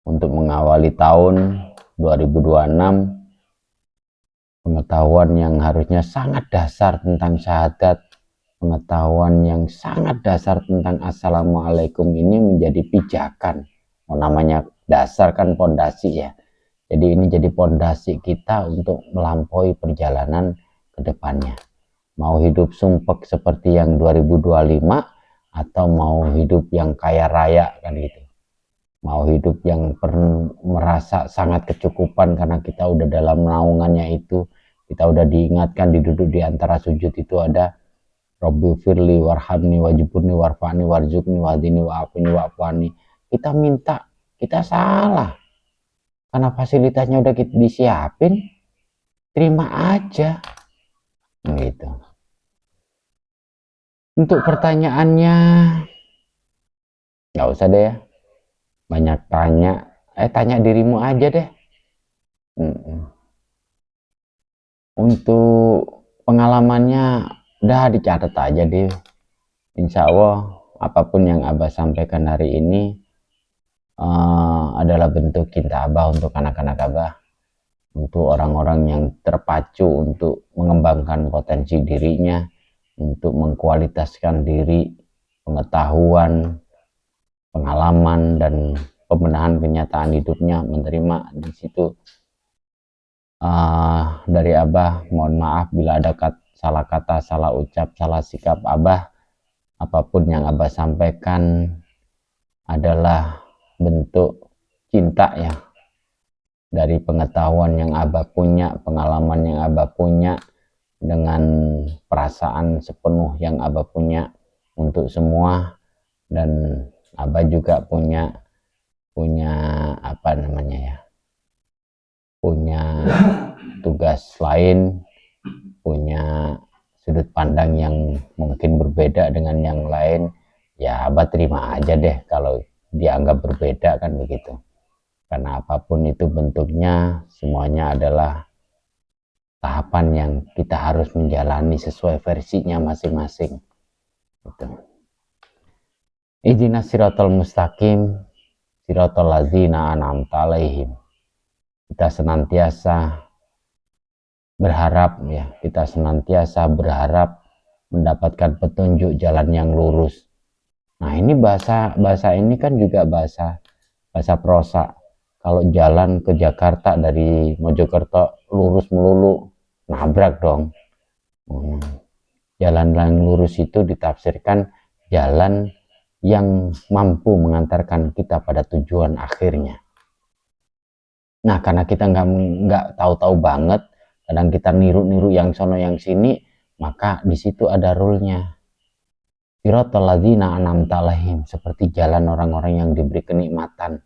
A: untuk mengawali tahun 2026, pengetahuan yang harusnya sangat dasar tentang syahadat, pengetahuan yang sangat dasar tentang assalamualaikum ini menjadi pijakan. Namanya dasar kan pondasi ya. Jadi ini jadi pondasi kita untuk melampaui perjalanan ke depannya. Mau hidup sumpek seperti yang 2025 atau mau hidup yang kaya raya kan gitu. Mau hidup yang merasa sangat kecukupan karena kita udah dalam naungannya itu. Kita udah diingatkan diduduk di antara sujud itu ada Rabbi firli warhamni wajibuni warfani warzuqni wahdini wa'afini wa'afani. Kita minta, kita salah. Karena fasilitasnya udah kita disiapin, terima aja. Gitu. Untuk pertanyaannya, nggak usah deh ya. Banyak tanya, tanya dirimu aja deh. Untuk pengalamannya, udah dicatat aja deh. Insya Allah, apapun yang Abah sampaikan hari ini adalah bentuk cinta Abah untuk anak-anak Abah, untuk orang-orang yang terpacu untuk mengembangkan potensi dirinya, untuk mengkualitaskan diri, pengetahuan, pengalaman, dan pembenahan kenyataan hidupnya, menerima di situ. Dari Abah mohon maaf bila ada salah kata, salah ucap, salah sikap Abah. Apapun yang Abah sampaikan adalah bentuk cinta ya, dari pengetahuan yang Abah punya, pengalaman yang Abah punya, dengan perasaan sepenuh yang Abah punya untuk semua. Dan Abah juga punya apa namanya ya, punya tugas lain, punya sudut pandang yang mungkin berbeda dengan yang lain. Ya Abah terima aja deh kalau dianggap berbeda, kan begitu. Karena apapun itu bentuknya, semuanya adalah tahapan yang kita harus menjalani sesuai versinya masing-masing. Gitu. Ihdinas siratal mustaqim, siratal ladzina an'amta alaihim. Kita senantiasa berharap ya, kita senantiasa berharap mendapatkan petunjuk jalan yang lurus. Nah, ini bahasa ini kan juga bahasa prosa. Kalau jalan ke Jakarta dari Mojokerto lurus melulu, nabrak dong. Jalan yang lurus itu ditafsirkan jalan yang mampu mengantarkan kita pada tujuan akhirnya. Nah, karena kita nggak tahu-tahu banget, kadang kita niru-niru yang sono yang sini, maka di situ ada rule-nya. Siratal ladzina an'amta alaihim, seperti jalan orang-orang yang diberi kenikmatan.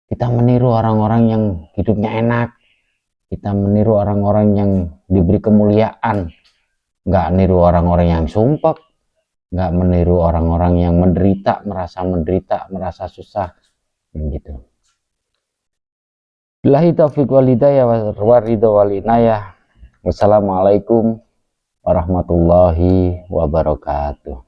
A: Kita meniru orang-orang yang hidupnya enak, kita meniru orang-orang yang diberi kemuliaan, nggak niru orang-orang yang sumpek, nggak meniru orang-orang yang menderita, merasa susah, gitu. Billahi taufiq wal hidayah wa ridha wal inayah. Wassalamualaikum warahmatullahi wabarakatuh.